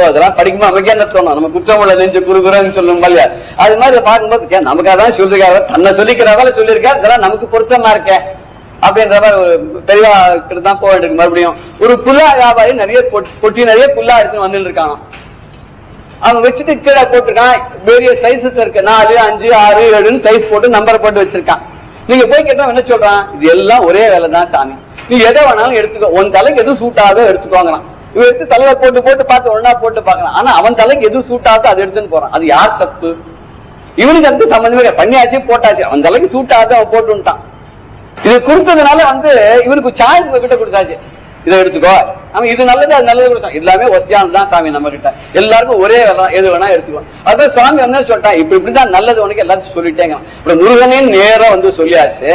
அதெல்லாம் படிக்குமா நமக்கு என்ன தோணும், நம்ம குற்றம் உள்ள நெஞ்சு குறுகுறன்னு சொல்லணும் இல்லையா. அது மாதிரி பார்க்கும்போது நமக்கு அதான் சொல்லிருக்காரு, தன்னை சொல்லிக்கிறவால சொல்லியிருக்காரு, இதெல்லாம் நமக்கு பொருத்தமா இருக்க அப்படின்ற மாதிரி ஒரு பெரியவா கிட்ட தான் போக வேண்டியிருக்கு. மறுபடியும் ஒரு புல்லா வியாபாரி நிறைய பொட்டி நிறைய புல்லா எடுத்துன்னு வந்துட்டு இருக்காங்க. அவன் வச்சுட்டு கீழே போட்டிருக்கான், வேரிய சைசஸ் இருக்கு, 4, 5, 6, 7 சைஸ் போட்டு நம்பர் போட்டு வச்சிருக்கான். நீங்க போய் கேட்டா என்ன சொல்றான், இது எல்லாம் ஒரே வேலை தான் சாமி, நீ எதை வேணாலும் எடுத்துக்கோ, உன் தலைக்கு எதுவும் சூட் ஆகுதோ எடுத்துக்கோங்கலாம். இவன் எடுத்து தலையில போட்டு போட்டு பார்த்து ஒன்னா போட்டு பாக்கலாம். ஆனா அவன் தலைக்கு எதுவும் சூட் ஆகுதோ அதை எடுத்துன்னு போறான். அது யார் தப்பு? இவனுக்கு அதுக்கு சம்பந்தமே பண்ணியாச்சு, போட்டாச்சு, அவன் தலைக்கு சூட் ஆகுது அவன் போட்டுட்டான். இது கொடுத்ததுனால வந்து இவனுக்கு சாய்ஸ் கிட்ட கொடுத்தாச்சு, இதை எடுத்துக்கோ, அவன் இது நல்லது அது நல்லது கொடுத்தான். எல்லாமே ஒத்தியானம் தான் சாமி நம்ம கிட்ட, எல்லாருக்கும் ஒரே வேலை, எது வேணா எடுத்துக்கோ. அதான் சுவாமி வந்து சொல்லிட்டான், இப்படிதான் நல்லது உனக்கு எல்லாத்தையும் சொல்லிட்டேங்க. இப்ப முருகனே நேரம் வந்து சொல்லியாச்சு.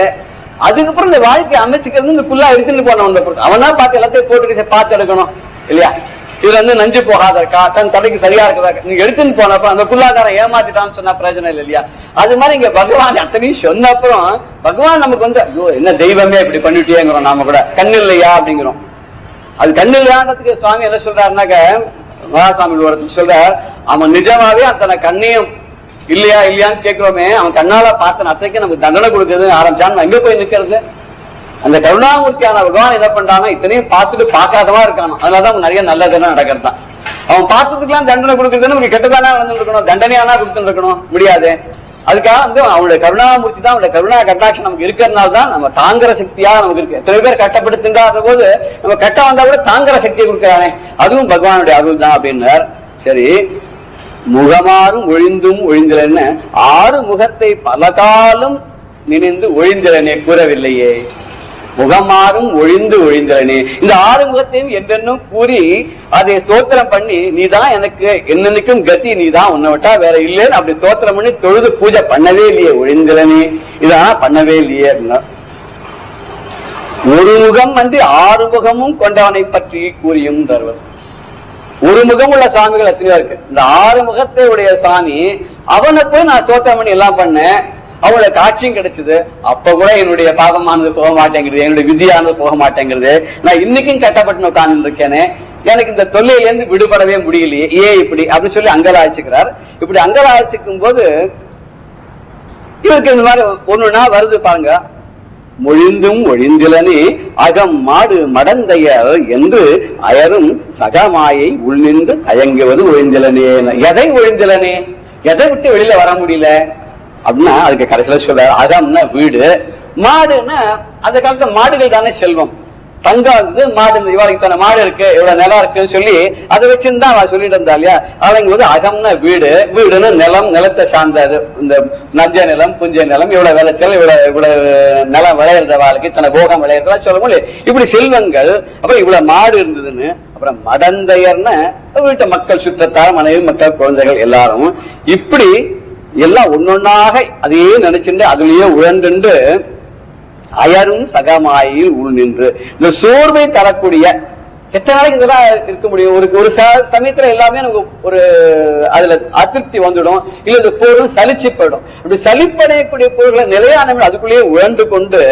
அதுக்கப்புறம் இந்த வாழ்க்கை அமைச்சுக்கிறது இந்த புல்லா எடுத்துட்டு போனவன் அவனா பார்த்து எல்லாத்தையும் போட்டு பார்த்து எடுக்கணும் இல்லையா. இதுல வந்து நஞ்சு போகாத இருக்கா, தன் தலைக்கு சரியா இருக்குதா, நீங்க எடுத்துன்னு போனப்ப அந்த புல்லாதாரம் ஏமாத்திட்டான்னு சொன்னா பிரயோஜனம் இல்லை இல்லையா. அது மாதிரி இங்க பகவான் அத்தனையும் சொன்ன அப்புறம் பகவான் நமக்கு வந்து ஐயோ என்ன தெய்வமே இப்படி பண்ணிட்டேங்கிறோம், நாம கூட கண்ணு இல்லையா அப்படிங்கிறோம். அது கண்ணு இல்லையான்றதுக்கு சுவாமி என்ன சொல்றாருனாக்க, மகாசாமி சொல்றார், அவன் நிஜமாவே அத்தனை கண்ணையும் இல்லையா இல்லையான்னு கேட்கிறோமே, அவன் கண்ணால பார்த்தன அத்தைக்கு நமக்கு தண்டனை கொடுக்கறது ஆரம்பிச்சான்னு எங்க போய் நிக்கிறது. அந்த கருணாமூர்த்தியான பகவான் என்ன பண்றானோ இத்தனையும் பார்த்துட்டு பார்க்காதவா இருக்கானோ, அதனாலதான் நிறைய நல்லதுன்னு நடக்கிறது தான். அவன் பார்த்ததுக்கெல்லாம் தண்டனை கொடுக்கறது நமக்கு கெட்டதானா நடந்துட்டு இருக்கணும், தண்டனையானா கொடுத்துட்டு இருக்கணும் முடியாது. அதுக்காக வந்து அவனுடைய கருணாமூர்த்தி தான், அவனுடைய கருணா கட்டாட்சம் நமக்கு இருக்கிறதுனால தான் நம்ம தாங்குற சக்தியா நமக்கு இருக்கு. எத்தனை பேர் கட்டப்பட்டு திண்டாடுற போது நம்ம கட்ட வந்தா கூட தாங்குற சக்தியை கொடுக்கிறானே, அதுவும் பகவானுடைய அருள் தான் அப்படின்னார். சரி, முகமாறும் ஒழிந்தும் ஒழிந்தலன்னு 6 முகத்தை பல காலம் நினைந்து ஒழிந்தலனே கூறவில்லையே. முகமாறும் ஒழிந்து ஒழிந்தலனே, இந்த 6 முகத்தையும் என்னென்னும் கூறி அதை ஸ்தோத்திரம் பண்ணி, நீதான் எனக்கு என்னன்னைக்கும் கதி, நீதான் உன்னை விட்டா வேற இல்லைன்னு அப்படி ஸ்தோத்திரம் பண்ணி தொழுது பூஜை பண்ணவே இல்லையே, ஒழிந்தலனே இதான் பண்ணவே இல்லையே அப்படின்னா. ஒரு முகம் வந்து 6 முகமும் கொண்டவனை பற்றி கூறியும் தருவது. ஒரு முகம் உள்ள சாமிகள் எத்தனையோ இருக்கு, இந்த 6 முகத்தை உடைய சாமி அவனை போய் நான் ஸ்தோத்திரம் பண்ணி எல்லாம் பண்ணேன், அவங்களோட காட்சியும் கிடைச்சது. அப்ப கூட என்னுடைய பாவமானது போக மாட்டேங்கிறது, என்னுடைய விதியானது போக மாட்டேங்கிறது, நான் இன்னைக்கும் கட்டப்பட்டு உட்கார்ந்து இருக்கேனே, எனக்கு இந்த தொல்லையிலேருந்து விடுபடவே முடியலையே, ஏன் இப்படி அப்படின்னு சொல்லி அங்கலாய்ச்சிக்கிறார். இப்படி அங்கலாய்ச்சிக்கும் போது இவருக்கு இந்த மாதிரி ஒண்ணுன்னா வருது பாருங்க. மொழிந்தும் ஒழிந்திலனே அகம் மாடு மடந்தையர் என்று அயரும் சகமாயை உள்நின்று தயங்குவது ஒழிந்திலனே. எதை ஒழிந்திலனே, எதை விட்டு வெளியில வர முடியல அப்படின்னா அதுக்கு கடைசியில சொல்ற, அகம்னா வீடு, மாடுன்னா அந்த காலத்துல மாடுகள் தானே செல்வம். தங்கம் வந்து மாடு, இவளுக்கு தானே மாடு இருக்கு, இவ்வளவு நிலம் இருக்குன்னு சொல்லி அதை வச்சுன்னு தான் அவன் சொல்லிட்டு இருந்தா இல்லையா. அவங்க அகம்னா வீடு, வீடுன்னு நிலம், நிலத்தை சார்ந்தது, இந்த நஞ்ச நிலம் புஞ்ச நிலம், இவ்வளவு விளைச்சல், இவ்வளவு நிலம் விளையிற வாழ்க்கை, இத்தனை போகம் விளையிறதா சொல்ல முடியும். இப்படி செல்வங்கள், அப்புறம் இவ்வளவு மாடு இருந்ததுன்னு, அப்புறம் மடந்தையர்னா வீட்டு மக்கள், சுற்றத்தார், மனைவி, மக்கள், குழந்தைகள் எல்லாரும் இப்படி எல்லாம் ஒன்னொன்னாக அதையே நினைச்சுட்டு அதுலயே உழன்று அயரும் சகமாயில் உள் நின்று இந்த சோர்வை தரக்கூடிய, எத்தனை நாளைக்கு இதெல்லாம் இருக்க முடியும்? ஒரு சமயத்துல எல்லாமே நமக்கு ஒரு அதுல அதிருப்தி வந்துடும், இல்ல இந்த பொருள் சலிச்சு போயிடும். இப்படி சலிப்படையக்கூடிய பொருள்களை நிலையான அதுக்குள்ளேயே உழந்து கொண்டு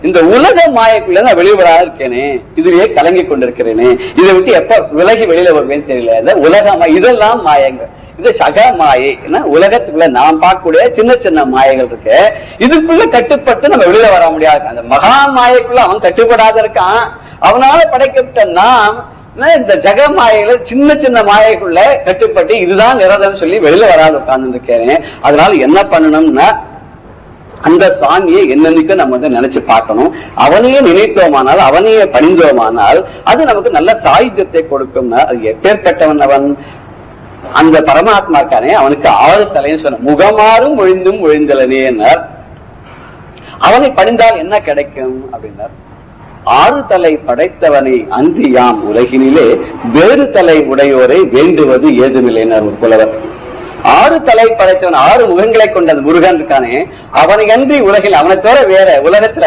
இந்த உலக மாயக்குள்ள நான் வெளிவராக இருக்கேனே, இதுலயே கலங்கி கொண்டிருக்கிறேனே, இதை விட்டு எப்ப விலகி வெளியில வருவேன்னு தெரியல. உலக இதெல்லாம் மாயங்க, இது சக மாயை. உலகத்துக்குள்ள நாம் பார்க்கக்கூடிய சின்ன சின்ன மாயைகள் இருக்கு, இதுக்குள்ள கட்டுப்பட்டு நம்ம வெளியில வர முடியாது. அந்த மகா மாயைக்குள்ள அவன் கட்டுப்படாத இருக்கான், அவனால படைக்கப்பட்ட நாம் இந்த ஜக மாயைகளை சின்ன சின்ன மாயைக்குள்ள கட்டுப்பட்டு இதுதான் நிரதம் சொல்லி வெளியில வராது உட்கார்ந்து இருக்கேன். அதனால என்ன பண்ணணும்னா அந்த சுவாமியை என்னன்னைக்கும் நம்ம வந்து நினைச்சு பார்க்கணும். அவனையே நினைத்தோமானால், அவனையே பணிந்தோமானால் அது நமக்கு நல்ல சாயுஜத்தை கொடுக்கும்னா, அது எப்பேற்பட்டவன் அவன்? அந்த பரமாத்மா இருக்கானே அவனுக்கு 6 தலைன்னு சொன்ன, முகமாறும் ஒழிந்தும் ஒழிந்தலனேன்னார். அவனை பணிந்தால் என்ன கிடைக்கும் அப்படின்னார். 6 தலை படைத்தவனை அன்றியாம் உலகினிலே வேறு தலை உடையோரை வேண்டுவது ஏதுமில்லைனார் ஒரு புலவர். 6 தலை படைத்தவன், 6 முகங்களை கொண்ட அந்த முருகன் இருக்கானே, அவனை அன்றி உலகில் அவனை தவிர வேற உலகத்துல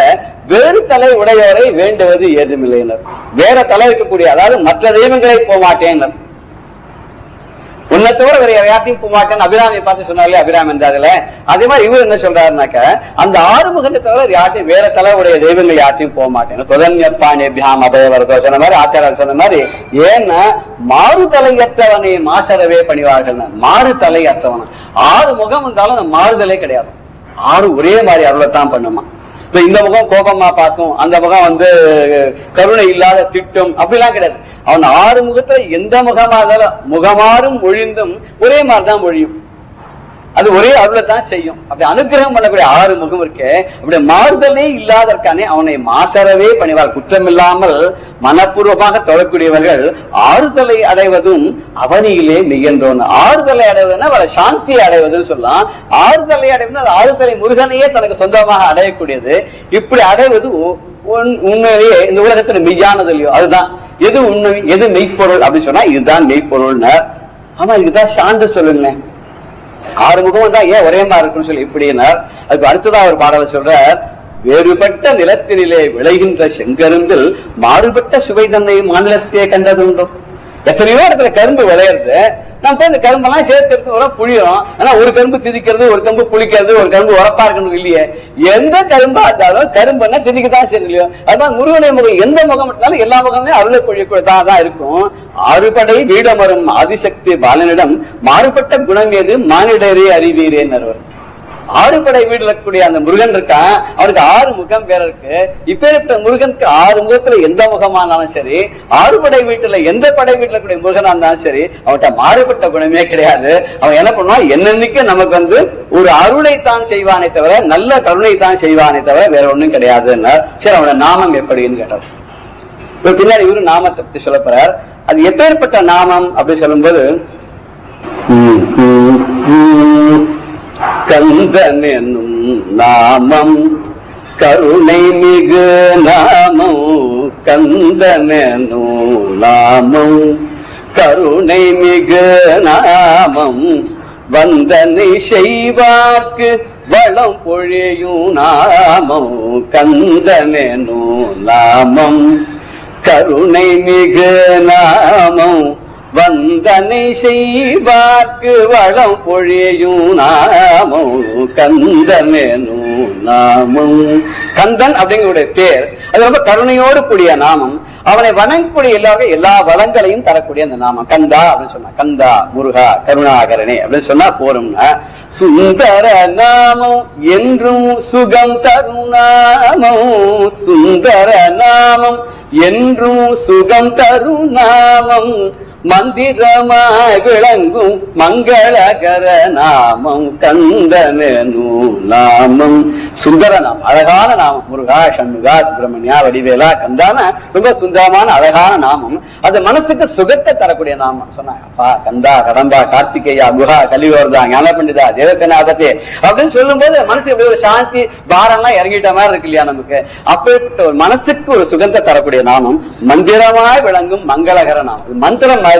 வேறு தலை உடையவரை வேண்டுவது ஏதுமில்லையினர். வேற தலை இருக்கக்கூடிய, அதாவது மற்ற தெய்வங்களை போக மாட்டேன், உன்னை தவிர வேற யார்ட்டையும் போக மாட்டேன்னு அபிராமியை பார்த்து சொன்னாலே அபிராமி என்றாதுல. அதே மாதிரி இவர் என்ன சொல்றாருனாக்க, அந்த 6 முகத்தை தவிர யார்ட்டையும் வேற தலை உடைய தெய்வங்கள் யார்ட்டையும் போக மாட்டேன். தொதன்யப்பானேபியாம் அபயவரதோ சொன்ன மாதிரி, ஆச்சாரியர் சொன்ன மாதிரி, ஏன்னா மாறு தலையற்றவனை மாசரவே பணிவார்கள். மாறு தலையற்றவன் 6 முகம் இருந்தாலும் அந்த மாறுதலே கிடையாது. 6 ஒரே மாதிரி அருளைத்தான் பண்ணுமா. இப்ப இந்த முகம் கோபமா பார்க்கும், அந்த முகம் கருணை இல்லாத திட்டம் அப்படிலாம் கிடையாது. அவன் 6 முகத்துல எந்த முகமா இருந்தாலும் முகமாறும் ஒழிந்தும் ஒரே மாதிரிதான் ஒழியும். அது ஒரே அருளைத்தான் செய்யும். அப்படி அனுகிரகம் பண்ணக்கூடிய 6 முகம் இருக்கு. அப்படி மாறுதலே இல்லாதற்கானே அவனை மாசரவே பணிவார். குற்றம் இல்லாமல் மனப்பூர்வமாக தொழக்கூடியவர்கள் ஆறுதலை அடைவதும் அவனியிலே மிகன்றோன்னு. ஆறுதலை அடைவதுன்னா அவளை சாந்தியை அடைவதுன்னு சொல்லலாம். ஆறுதலை அடைவது அது ஆறுதலை முருகனையே தனக்கு சொந்தமாக அடையக்கூடியது. இப்படி அடைவது உண்மையிலேயே இந்த உலகத்துல மெய்யானது இல்லையோ அதுதான். எது உண்மை, எது மெய்ப்பொருள் அப்படின்னு சொன்னா இதுதான் மெய்ப்பொருள்னு. ஆமா, இதுதான் சான்று சொல்லுங்களேன். 6 முகம் தான் ஏன் ஒரே மாதிரி இருக்குன்னு சொல்லி இப்படின்னார். அதுக்கு அடுத்ததான் ஒரு பாடலை சொல்ற, வேறுபட்ட நிலத்தினிலே விளைகின்ற செங்கரும்பில் மாறுபட்ட சுவை தன்னை மாநிலத்தையே கண்டதுண்டோ. எத்தனையோ இடத்துல கரும்பு விளையிறது, நம்ம போய் இந்த கரும்பெல்லாம் சேர்த்து புளியும். ஆனா ஒரு கரும்பு திதிக்கிறது, ஒரு கரும்பு புளிக்கிறது, ஒரு கரும்பு உரப்பா இருக்கணும் இல்லையே. எந்த கரும்பா இருந்தாலும் கரும்புன்னா திதிக்கதான் சரி இல்லையோ. அதான் முருகனை முகம் எந்த முகம் இருந்தாலும் எல்லா முகமே அருளை பொழியக்கூடியதான் இருக்கும். 6 படை வீடமரும் ஆதிசக்தி பாலனிடம் மாறுபட்ட குணம் ஏது மானிடரே அறிவீரேன்னு. 6 படை வீடு இருக்கக்கூடிய அந்த முருகன் இருக்கான், அவனுக்கு 6 முகம் வேற இருக்கு. இப்ப முருகனுக்கு 6 முகத்துல எந்த முகமானாலும் சரி, 6 படை வீட்டுல எந்த படை வீட்டுல இருக்கக்கூடிய முருகனா இருந்தாலும் சரி, அவன்கிட்ட மாறுபட்ட குணமே கிடையாது. அவன் என்ன பண்ணுவான், என்னன்னைக்கு நமக்கு ஒரு அருளை தான் செய்வானே தவிர, நல்ல கருணை தான் செய்வானே தவிர வேற ஒண்ணும் கிடையாதுன்னு. சரி, அவனோட நாமம் எப்படின்னு கேட்டார். இப்ப பின்னாடி இவரு நாமத்தை பத்தி சொல்ல போறார். அது எப்பேற்பட்ட நாமம் அப்படின்னு சொல்லும்போது, கந்தமெனும் நாமம் கருணை மிகு நாமம். கந்தமெனும் நாமம் கருணை மிகு நாமம். வந்தனை செய்வார்க்கு வளம் பொழியும் நாமம். கந்தமெனும் நாமம் கருணை மிகு நாமம். வந்தனை செய்வார்க்கு வளம் பொழியும் நாமம். கந்தமெனும் நாமம். கந்தன் அப்படிங்கிற பேர், அது ரொம்ப கருணையோடு கூடிய நாமம். அவனை வணங்கக்கூடிய எல்லா வளங்களையும் தரக்கூடிய அந்த நாமம் கந்தா அப்படின்னு சொன்னா, கந்தா முருகா கருணாகரனே அப்படின்னு சொன்னா போரும்னா, சுந்தர நாமம் என்றும் சுகம் தரும் நாமம். சுந்தர நாமம் என்றும் சுகம் தரும் நாமம். மந்திரமாய் விளங்கும் மங்களகர நாமம். கந்தமெனும் நாமம். சுந்தர நாமம், அழகான நாமம். முருகா சண்முகா சுப்பிரமணியா வடிவேலா கந்தான ரொம்ப சுந்தரமான அழகான நாமம். அது மனசுக்கு சுகத்தை தரக்கூடிய நாமம். சொன்னாங்க, அப்பா கந்தா கடம்பா கார்த்திகேயா குஹா கலிவர்தா ஞான பண்டிதா தேவசேனாதத்தே அப்படின்னு சொல்லும் போது மனசுக்கு எப்படி ஒரு சாந்தி பாரம்லாம் இறங்கிட்ட மாதிரி இருக்கு இல்லையா நமக்கு. அப்படிப்பட்ட ஒரு மனசுக்கு ஒரு சுகத்தை தரக்கூடிய நாமம் மந்திரமாய் விளங்கும் மங்களகர நாமம். மந்திரம்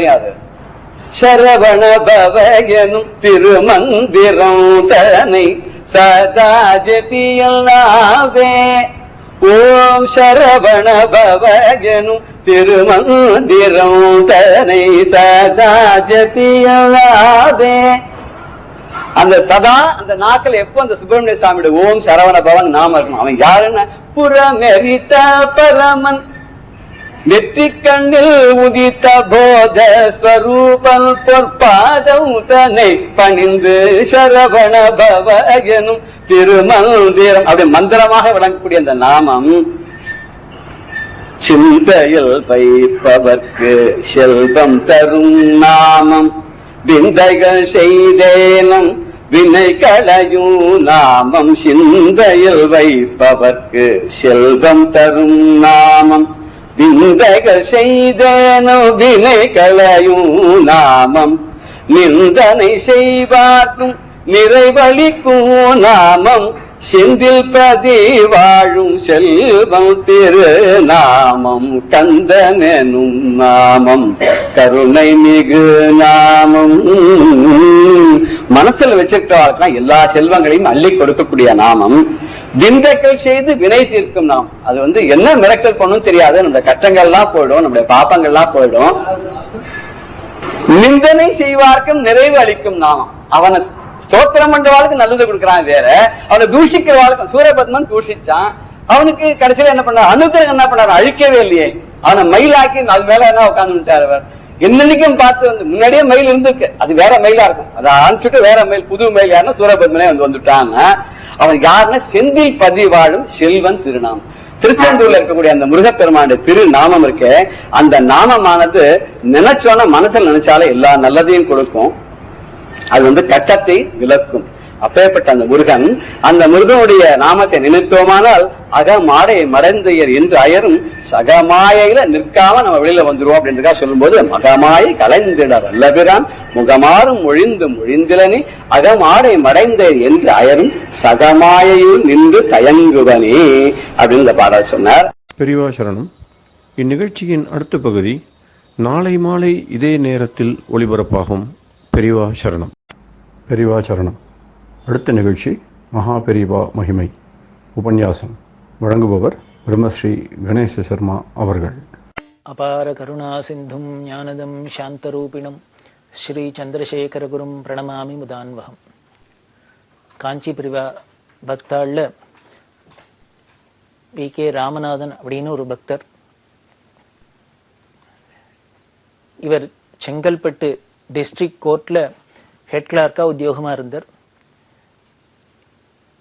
சரவண பவயனும் திருமந்திரம் தனை சதா ஜபியல்லாவே. ஓம் சரவண பவயனும் திருமந்திரம் தனை சதா ஜபியல்லாவே. அந்த சதா அந்த நாக்கில் எப்போ அந்த சுப்பிரமணிய சுவாமியோட ஓம் சரவண பவன் நாம இருக்கணும். அவன் யாருன்னு, புறமெரித்த பரமன் நெற்றி கண்ணில் உதித்த போத ஸ்வரூபன் பொற்பாதம் தன்னை பணிந்து சரவண பவயனும் திருமந்திரம் அப்படி மந்திரமாக விளங்கக்கூடிய அந்த நாமம் சிந்தையில் வைப்பவர்க்கு செல்வம் தரும் நாமம். விந்தைகள் செய்தேனும் வினை களையும் நாமம். சிந்தையில் வைப்பவர்க்கு செல்வம் தரும் நாமம். விந்தைகள் செய்தேனோ வினை களையும் நாமம். நிந்தனை செய்வார்க்கும் நிறைவழிக்கும் நாமம். செந்தில் பதி வாழும் செல்வம் திரு நாமம் கந்தமெனும் நாமம் கருணை மிகு நாமம். மனசுல வச்சிருக்கிறவர்களுக்கு எல்லா செல்வங்களையும் அள்ளி கொடுக்கக்கூடிய நாமம். விந்தைகள் செய்து வினை தீர்க்கும் நாம். அது என்ன மிரக்கல் பண்ணும் தெரியாது. நம்முடைய கஷ்டங்கள்லாம் போயிடும், நம்முடைய பாப்பங்கள்லாம் போயிடும். நிந்தனை செய்வார்க்கும் நிறைவு அளிக்கும் நாமம். அவனை ஸ்தோத்திரம் பண்றவாளுக்கு நல்லது கொடுக்கறான் வேற, அவனை தூஷிக்கிறவாளுக்கும். சூரியபத்மன் தூஷிச்சான், அவனுக்கு கடைசியில என்ன பண்ணார்? அனுகிரகம் என்ன பண்ணாரு? அழிக்கவே இல்லையே, அவனை மயிலாக்கி அது மேல என்ன உட்கார்ந்து விட்டார் அவர். என்னன்னைக்கும் பார்த்து முன்னாடியே மயில் இருந்திருக்கு, அது வேற மயிலா இருக்கும், அதை அனுப்பிச்சுட்டு வேற மயில், புது மயில் யாருன்னா சூரபத்மனே வந்துட்டாங்க. அவன் யாருன்னா செந்தில் பதி வாழும் செல்வன் திருநாமம். திருச்செந்தூர்ல இருக்கக்கூடிய அந்த முருகப்பெருமானுடைய திருநாமம் இருக்கு. அந்த நாமமானது நினைச்சோன்னா மனசுல நினைச்சாலே எல்லா நல்லதையும் கொடுக்கும். அது கட்டத்தை விளக்கும். அப்பேற்பட்ட அந்த முருகன், அந்த முருகனுடைய நாமத்தை நினைத்தோமானால் அகமாடை மறைந்தையர் என்று அயரும் சகமாயில நிற்காம நம்ம வெளியில வந்துருவோம் அப்படின்றதா சொல்லும் போது, மகமாயை கலைந்திட வல்லபிரான் முகமாறும் ஒழிந்து மொழிந்திலனி அகமாடை மறைந்தையர் என்று அயரும் சகமாயையுள் நின்று தயங்குவனே அப்படின்னு இந்த பாடல் சொன்னார். பெரியவா சரணம். இந்நிகழ்ச்சியின் அடுத்த பகுதி நாளை மாலை இதே நேரத்தில் ஒளிபரப்பாகும். பெரியவா சரணம். பெரியவா சரணம். அடுத்த நிகழ்ச்சி மகா பெரியவா மகிமை உபன்யாசம். வழங்குபவர் பிரம்மஸ்ரீ கணேச சர்மா அவர்கள். அபார கருணா சிந்தும் ஞானதம் சாந்தரூபிணம் ஸ்ரீ சந்திரசேகரகுரும் பிரணமாமி முதான்வகம். காஞ்சி பிரிவா பக்தாள்ல வி.கே. ராமநாதன் அப்படின்னு ஒரு பக்தர். இவர் செங்கல்பட்டு டிஸ்ட்ரிக்ட் கோர்ட்ல ஹெட் கிளார்க்கா உத்தியோகமா இருந்தார்.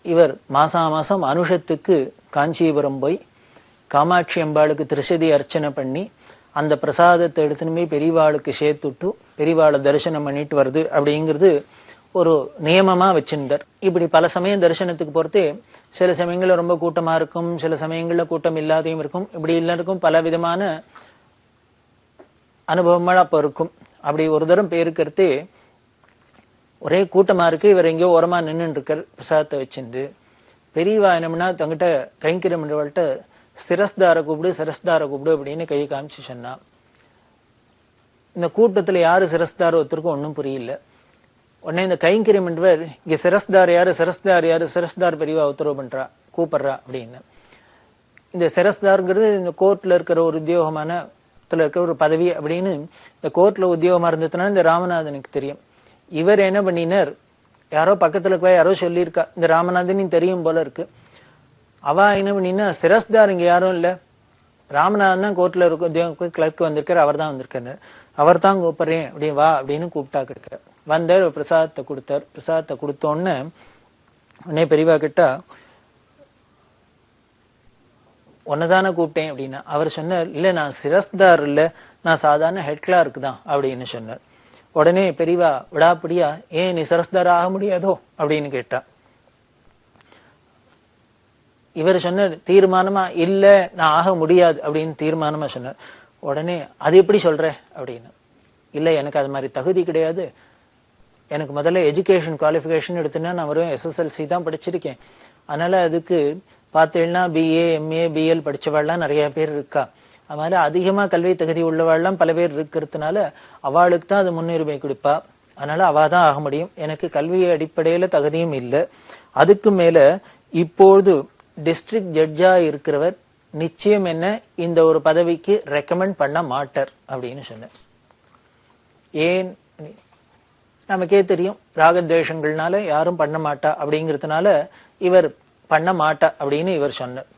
இவர் மாசம் அனுஷத்துக்கு காஞ்சிபுரம் போய் காமாட்சி அம்பாளுக்கு திருசதி அர்ச்சனை பண்ணி அந்த பிரசாதத்தை எடுத்துன்னு போய் பெரியவாளுக்கு சேர்த்துட்டு பெரியவாளை தரிசனம் பண்ணிட்டு வருது அப்படிங்கிறது ஒரு நியமமா வச்சிருந்தார். இப்படி பல சமயம் தரிசனத்துக்கு போறதே சில சமயங்கள்ல ரொம்ப கூட்டமா இருக்கும், சில சமயங்கள்ல கூட்டம் இல்லாதையும் இருக்கும். இப்படி எல்லாருக்கும் பல விதமான அனுபவங்கள் அப்ப இருக்கும். அப்படி ஒரு தரம் பேருக்கிறது ஒரே கூட்டமா இருக்கு, இவர் எங்கேயோ ஓரமா நின்று இருக்கார் பிரசாதத்தை வச்சுட்டு. பெரியவா என்னம்னா தங்கிட்ட கைங்கிரம் என்றவள்கிட்ட சிரஸ்தார கூப்பிடு அப்படின்னு கையை காமிச்சு சொன்னா. இந்த கூட்டத்துல யாரு சிரஸ்தார் ஒருத்தருக்கும் ஒன்றும் புரியல. உடனே இந்த கைங்கிரம் என்றவர், இங்க சிரஸ்தார் யாரு, சிரஸ்தார் பெரியவா உத்தரவு பண்றா, கூப்பிடுறா அப்படின்னு. இந்த சிரஸ்தார்ங்கிறது இந்த கோர்ட்ல இருக்கிற ஒரு உத்தியோகமான இருக்கிற ஒரு பதவி அப்படின்னு. இந்த கோர்ட்ல உத்தியோகமா இருந்ததுனால இந்த ராமநாதனுக்கு தெரியும். இவர் என்ன பண்ணினார், யாரோ பக்கத்துல போய் யாரோ சொல்லியிருக்கா, இந்த ராமநாதன் தெரியும் போல இருக்கு. அவ என்ன பண்ணினா, சிரஸ்தார் இங்க யாரும் இல்ல, ராமநாதன் தான் கோர்ட்ல இருக்க கிளர்க்கு வந்திருக்காரு, அவர் தான் வந்திருக்காரு, அவர் தான் கூப்பிடுறேன் அப்படி வா அப்படின்னு கூப்பிட்டா கிடைக்கிறார். வந்தார், பிரசாதத்தை கொடுத்தார். பிரசாதத்தை கொடுத்தோன்னு உடனே பெரியவா கிட்ட ஒன்னதானே கூப்பிட்டேன் அப்படின்னா அவர் சொன்னார், இல்ல நான் சிரஸ்தார் இல்ல, நான் சாதாரண ஹெட் கிளார்க் தான் அப்படின்னு சொன்னார். உடனே பெரியவா விடாப்படியா, ஏன் நீ சிரஸ்தார் ஆக முடியாதோ அப்படின்னு கேட்டா. இவர் சொன்னார் தீர்மானமா, இல்ல நான் ஆக முடியாது அப்படின்னு தீர்மானமா சொன்னார். உடனே அது எப்படி சொல்ற அப்படின்னு, இல்ல எனக்கு அது மாதிரி தகுதி கிடையாது, எனக்கு முதல்ல எஜுகேஷன் குவாலிஃபிகேஷன் எடுத்துன்னா நான் வெறும் SSLC தான் படிச்சிருக்கேன், அதனால அதுக்கு பார்த்தேன்னா BA MA BL படிச்சவாள்லாம் நிறைய பேர் இருக்கா, அதனால அதிகமா கல்வி தகுதி உள்ளவாள்லாம் பல பேர் இருக்கிறதுனால அவளுக்கு தான் அது முன்னுரிமை கொடுப்பா, அதனால அவ தான் ஆக முடியும், எனக்கு கல்வி அடிப்படையில தகுதியும் இல்லை. அதுக்கு மேல இப்போது டிஸ்ட்ரிக்ட் ஜட்ஜா இருக்கிறவர் நிச்சயம் என்ன இந்த ஒரு பதவிக்கு ரெக்கமெண்ட் பண்ண மாட்டார் அப்படின்னு சொன்னார். ஏன் நமக்கே தெரியும், ராகத்வேஷங்கள்னால யாரும் பண்ண மாட்டா அப்படிங்கிறதுனால இவர் பண்ண மாட்டா அப்படின்னு இவர் சொன்னார்.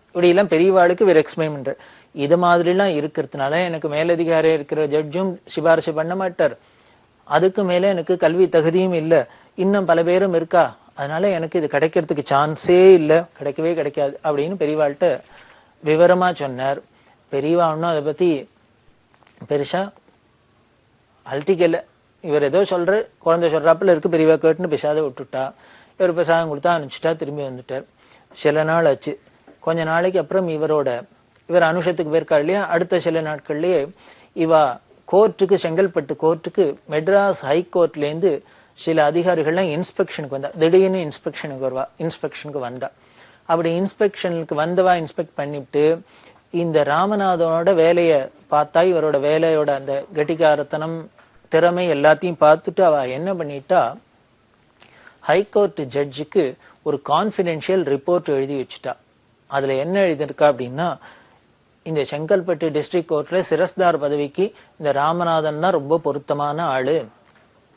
இப்படி எல்லாம் பெரியவாளுக்கு இவர் எக்ஸ்பிளைன் பண்றார். இது மாதிரி எல்லாம் இருக்கிறதுனால எனக்கு மேலதிகாரி இருக்கிற ஜட்ஜும் சிபாரிசு பண்ண மாட்டார், அதுக்கு மேல எனக்கு கல்வி தகுதியும் இல்லை, இன்னும் பல பேரும் இருக்கா, அதனால எனக்கு இது கிடைக்கிறதுக்கு சான்ஸே இல்லை, கிடைக்கவே கிடைக்காது அப்படின்னு பெரியவாள்கிட்ட விவரமா சொன்னார். பெரியவா ஒன்னும் அதை பத்தி பெருசா அல்ட்டிக்கல, இவர் ஏதோ சொல்ற குழந்தை சொல்றாப்புல இருக்கு, பெரியவா கேட்டுன்னு பேசாத விட்டுட்டா. இவர் பிரசாதம் கொடுத்தா அனுப்பிச்சுட்டா, திரும்பி வந்துட்டார். சில நாள் ஆச்சு. கொஞ்ச நாளைக்கு அப்புறம் இவர் அனுஷத்துக்கு போயிருக்கா இல்லையா, அடுத்த சில நாட்கள்லயே இவ கோர்ட்டுக்கு, செங்கல்பட்டு கோர்ட்டுக்கு மெட்ராஸ் ஹை கோர்ட்லேருந்து சில அதிகாரிகள்லாம் இன்ஸ்பெக்ஷனுக்கு வந்தா, திடீர்னு இன்ஸ்பெக்ஷனுக்கு வந்தா. அப்படி இன்ஸ்பெக்ஷனுக்கு வந்தவா இன்ஸ்பெக்ட் பண்ணிவிட்டு இந்த ராமநாதனோட வேலையை பார்த்தா, இவரோட வேலையோட அந்த கெட்டிக்காரத்தனம் திறமை எல்லாத்தையும் பார்த்துட்டு அவ என்ன பண்ணிட்டா, ஹைகோர்ட் ஜட்ஜுக்கு ஒரு கான்ஃபிடென்ஷியல் ரிப்போர்ட் எழுதி வச்சுட்டா. அதுல என்ன எழுதியிருக்கா அப்படின்னா, இந்த செங்கல்பட்டு டிஸ்ட்ரிக்ட் கோர்ட்ல சிரஸ்தார் பதவிக்கு இந்த ராமநாதன் தான் ரொம்ப பொருத்தமான ஆளு,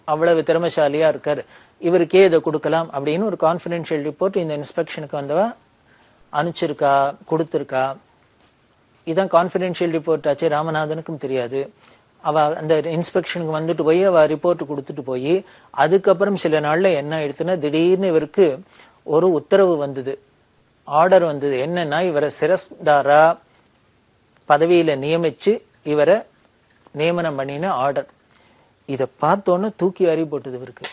அவ்வளவு திறமைசாலியா இருக்காரு, இவருக்கே இதை கொடுக்கலாம் அப்படின்னு ஒரு கான்ஃபிடென்ஷியல் ரிப்போர்ட் இந்த இன்ஸ்பெக்ஷனுக்கு வந்தவா அனுப்பிச்சிருக்கா, கொடுத்துருக்கா. இதான் கான்ஃபிடென்ஷியல் ரிப்போர்ட் ஆச்சு, ராமநாதனுக்கும் தெரியாது. அவ அந்த இன்ஸ்பெக்ஷனுக்கு வந்துட்டு போய் அவ ரிப்போர்ட் கொடுத்துட்டு போய் அதுக்கப்புறம் சில நாள்ல என்ன ஆயிடுச்சுன்னா, திடீர்னு இவருக்கு ஒரு உத்தரவு வந்தது, ஆர்டர் வந்தது. என்னன்னா, இவரை சிரஸ்தாரா பதவியில நியமிச்சு இவரை நியமனம் பண்ணின ஆர்டர். இதை பார்த்தோன்னு தூக்கி வாரி போட்டது இவருக்கு.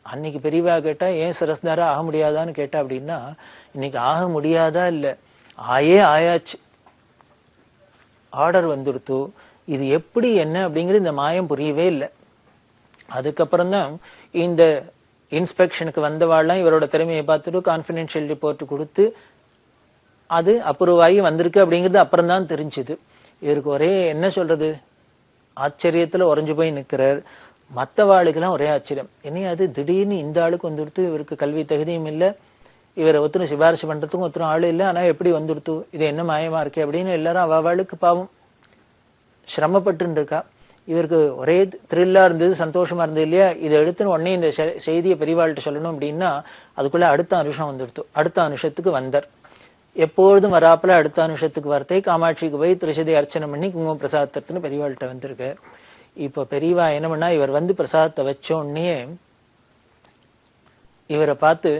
அன்னைக்கு பெரியவா கேட்டா, ஏன் சிரஸ்தாரா ஆக முடியாதான்னு கேட்டா அப்படின்னா, இன்னைக்கு ஆக முடியாதா இல்ல, ஆயாச்சு, ஆர்டர் வந்துடுத்து. இது எப்படி என்ன அப்படிங்கிறது இந்த மாயம் புரியவே இல்லை. அதுக்கப்புறம் தான் இந்த இன்ஸ்பெக்ஷனுக்கு வந்தவாள்லாம் இவரோட திறமையை பார்த்துட்டு கான்ஃபிடென்ஷியல் ரிப்போர்ட் கொடுத்து அது அப்ரூவ் ஆகி வந்திருக்கு அப்படிங்கிறது அப்புறம் தான் தெரிஞ்சுது. இவருக்கு ஒரே என்ன சொல்றது, ஆச்சரியத்துல உறைஞ்சு போய் நிற்கிறார். மற்றவாளுக்கெல்லாம் ஒரே ஆச்சரியம், என்னையாது திடீர்னு இந்த ஆளுக்கு வந்துடுத்து, இவருக்கு கல்வி தகுதியும் இல்லை, இவரை ஒருத்தரும் சிபாரிசு பண்றதுக்கும் ஒருத்தரும் ஆளு இல்லை, ஆனா எப்படி வந்துடுத்து, இது என்ன மாயமா இருக்கு அப்படின்னு எல்லாரும் அவளுக்கு பாவம் சிரமப்பட்டு இருக்கா. இவருக்கு ஒரே த்ரில்லா இருந்தது, சந்தோஷமா இருந்தது இல்லையா. இதை எடுத்துன்னு உடனே இந்த செய்தியை பெரியவாள்கிட்ட சொல்லணும் அப்படின்னா அதுக்குள்ள அடுத்த அனுஷம் வந்துடுத்து. அடுத்த அனுஷத்துக்கு வந்தார். எப்பொழுதும் வராப்புல அடுத்த அனுஷத்துக்கு வரத்தை காமாட்சிக்கு போய் திருஷதி அர்ச்சனை பண்ணி குங்கும பிரசாதத்துன்னு பெரியவாள்கிட்ட வந்திருக்கு. இப்ப பெரியவா என்ன பண்ணா, இவர் வந்து பிரசாதத்தை வச்ச உடனே இவரை பார்த்து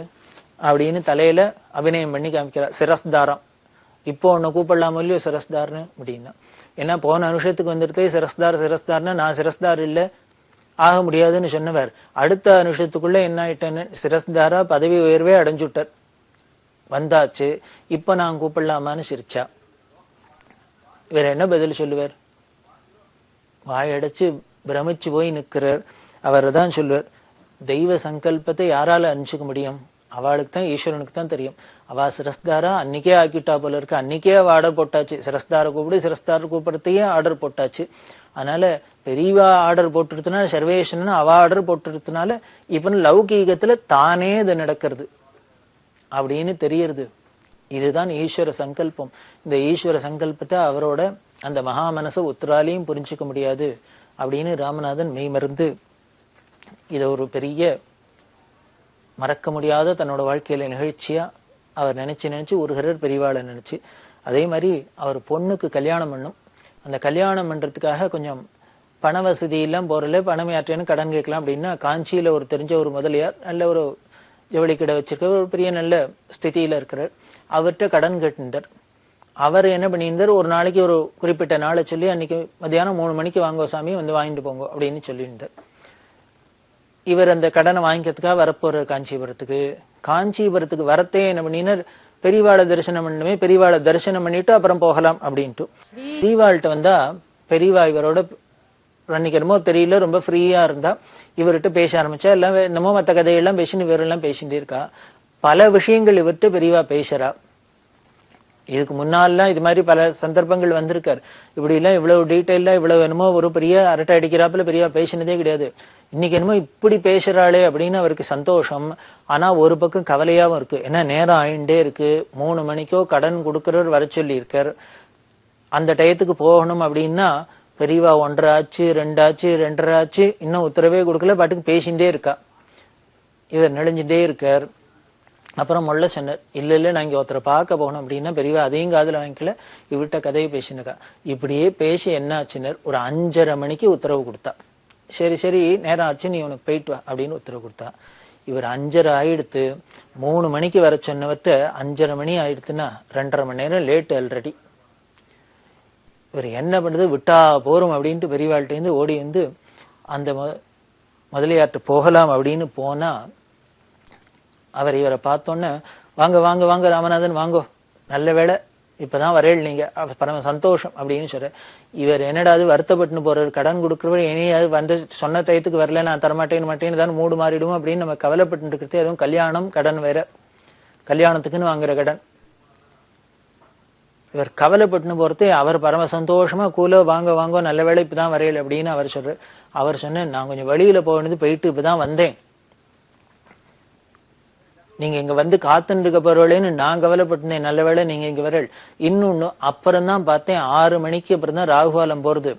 அப்படின்னு தலையில அபிநயம் பண்ணி காமிக்கிறார், சிரஸ்தாரம். இப்போ உன்னை கூப்பிடலாமோ இல்லையோ சிரஸ்தார்னு அப்படின்னா. ஏன்னா போன அனுஷத்துக்கு வந்துடுத்தே சிரஸ்தார்னா நான் சிரஸ்தார் இல்லை, ஆக முடியாதுன்னு சொன்னவர் அடுத்த அனுஷத்துக்குள்ள என்ன ஆயிட்டேன்னு சிரஸ்தாரா பதவி உயர்வே அடைஞ்சுட்டார், வந்தாச்சு, இப்ப நான் கூப்பிடலாமான்னு சிரிச்சா. இவர் என்ன பதில் சொல்லுவார், வாயடைச்சு பிரமிச்சு போய் நிற்கிறார். அவர் தான் சொல்லுவார், தெய்வ சங்கல்பத்தை யாரால அனுப்பிச்சுக்க முடியும், அவளுக்கு தான், ஈஸ்வரனுக்கு தான் தெரியும். அவ சிரஸ்தாரா அன்னைக்கே ஆக்கிட்டா போல இருக்கு, அன்னைக்கே அவ ஆர்டர் போட்டாச்சு, சிரஸ்தார கூப்பிடு, சிரஸ்தார கூப்பிடத்தையே ஆர்டர் போட்டாச்சு. அதனால பெரியவா ஆர்டர் போட்டுருத்தனால, சர்வேஷன் அவ ஆர்டர் போட்டுருத்தனால இப்ப லௌகீகத்துல தானே இது நடக்கிறது அப்படின்னு தெரியறது. இதுதான் ஈஸ்வர சங்கல்பம். இந்த ஈஸ்வர சங்கல்பத்தை அவரோட அந்த மகா மனசை உத்தராலையும் புரிஞ்சுக்க முடியாது அப்படின்னு ராமநாதன் மெய்மருந்து இதை ஒரு பெரிய மறக்க முடியாத தன்னோட வாழ்க்கையில நிகழ்ச்சியா அவர் நினைச்சு ஒரு பெரியவாளை நினைச்சு. அதே மாதிரி அவர் பொண்ணுக்கு கல்யாணம் பண்ணும். அந்த கல்யாணம் பண்றதுக்காக கொஞ்சம் பண வசதி எல்லாம் போறல, பணம் யாற்றேன்னு கடன் கேட்கலாம் அப்படின்னா காஞ்சியில ஒரு தெரிஞ்ச ஒரு முதலியார், நல்ல ஒரு ஜவுளி கடை வச்சிருக்க ஒரு பெரிய நல்ல ஸ்திதியில இருக்கிறார். அவர்கிட்ட கடன் கேட்டிருந்தார். அவர் என்ன பண்ணியிருந்தார், ஒரு நாளைக்கு ஒரு குறிப்பிட்ட நாளை சொல்லி அன்னைக்கு மத்தியானம் 3 மணிக்கு வாங்க சாமி, வந்து வாங்கிட்டு போங்க அப்படின்னு சொல்லியிருந்தார். இவர் அந்த கடனை வாங்கிக்கிறதுக்காக வரப்போற காஞ்சிபுரத்துக்கு வரத்தே என்ன பண்ணினார், பெரியவாளை தரிசனம் பண்ணணுமே, பெரியவாளை தரிசனம் பண்ணிட்டு அப்புறம் போகலாம் அப்படின்ட்டு. பெரியவாள்கிட்ட வந்தா பெரியவா இவரோட அன்னைக்கு என்னமோ தெரியல ரொம்ப ஃப்ரீயா இருந்தா, இவர்கிட்ட பேச ஆரம்பிச்சா. எல்லாம் என்னமோ மற்ற கதையெல்லாம் பேசின்னு இவரெல்லாம் பேசிட்டே இருக்கா. பல விஷயங்கள் இவர்கிட்ட பெரியவா பேசுறா. இதுக்கு முன்னாலாம் இது மாதிரி பல சந்தர்ப்பங்கள் வந்திருக்காரு. இப்படி எல்லாம் இவ்வளவு டீட்டெயிலா இவ்வளவு என்னமோ ஒரு பெரிய அரட்டை அடிக்கிறாப்புல பெரியவா பேசினதே கிடையாது. இன்னைக்கு என்னமோ இப்படி பேசுறாளே அப்படின்னு அவருக்கு சந்தோஷம். ஆனா ஒரு பக்கம் கவலையாவும் இருக்கு. ஏன்னா நேரம் ஆயிண்டே இருக்கு. 3 மணிக்கோ கடன் கொடுக்கறவர் வர சொல்லி இருக்கார். அந்த டயத்துக்கு போகணும் அப்படின்னா பெரியவா 1:30 ஆச்சு, 2 ஆச்சு, 2:30 ஆச்சு, இன்னும் உத்தரவே கொடுக்கல, பாட்டுக்கு பேசிட்டே இருக்கா. இவர் நெளிஞ்சுட்டே இருக்கார். அப்புறம் முள்ள சொன்னார், இல்ல நான் இங்க ஒருத்தரை பார்க்க போகணும் அப்படின்னா பெரியவா அதையும் காதுல வாங்கிக்கல, இவர்கிட்ட கதையை பேசினக்கா. இப்படியே பேசி என்ன ஆச்சுனர், ஒரு 5:30 மணிக்கு உத்தரவு கொடுத்தா. சரி நேரம் ஆச்சு, நீ உனக்கு போயிட்டு வா அப்படின்னு உத்தரவு கொடுத்தா. இவர் 5:30 ஆயிடுத்து. 3 மணிக்கு வர சொன்னவர்கிட்ட 5:30 மணி ஆயிடுத்துன்னா 2:30 மணி நேரம் லேட் ஆல்ரெடி. இவர் என்ன பண்ணுறது, விட்டா போறோம் அப்படின்ட்டு பெரியவாள்கிட்டேருந்து ஓடி வந்து அந்த முதலியார்ட்ட போகலாம் அப்படின்னு போனா, அவர் இவரை பார்த்தோன்னே வாங்க வாங்க வாங்க ராமநாதன் வாங்கோ, நல்ல வேளை இப்பதான் வரேள் நீங்க, பரம சந்தோஷம் அப்படின்னு சொல்ற. இவர் என்னடாது வருத்தப்பட்டுன்னு போறாரு, கடன் கொடுக்குறவர் இனியாவது வந்து சொன்ன டயத்துக்கு வரல, நான் தரமாட்டேன்னு தான் மூடு மாறிடுவோம் அப்படின்னு நம்ம கவலைப்பட்டு இருக்கிறது. அதுவும் கல்யாணம் கடன் வேற, கல்யாணத்துக்குன்னு வாங்குற கடன். இவர் கவலைப்பட்டுன்னு போறது, அவர் பரம சந்தோஷமா கூல வாங்க நல்ல வேலை இப்பதான் வரையல அப்படின்னு அவர் சொல்ற. அவர் சொன்ன, நான் கொஞ்சம் வெளியில போனது போயிட்டு இப்பதான் வந்தேன், நீங்க இங்க வந்து காத்துட்டு இருக்க போறவளேன்னு நான் கவலைப்பட்டிருந்தேன், நல்ல வேலை நீங்க இங்க வரல். இன்னொன்னு அப்புறம் தான் பார்த்தேன், 6 மணிக்கு அப்புறம் தான் ராகுகாலம் போறது.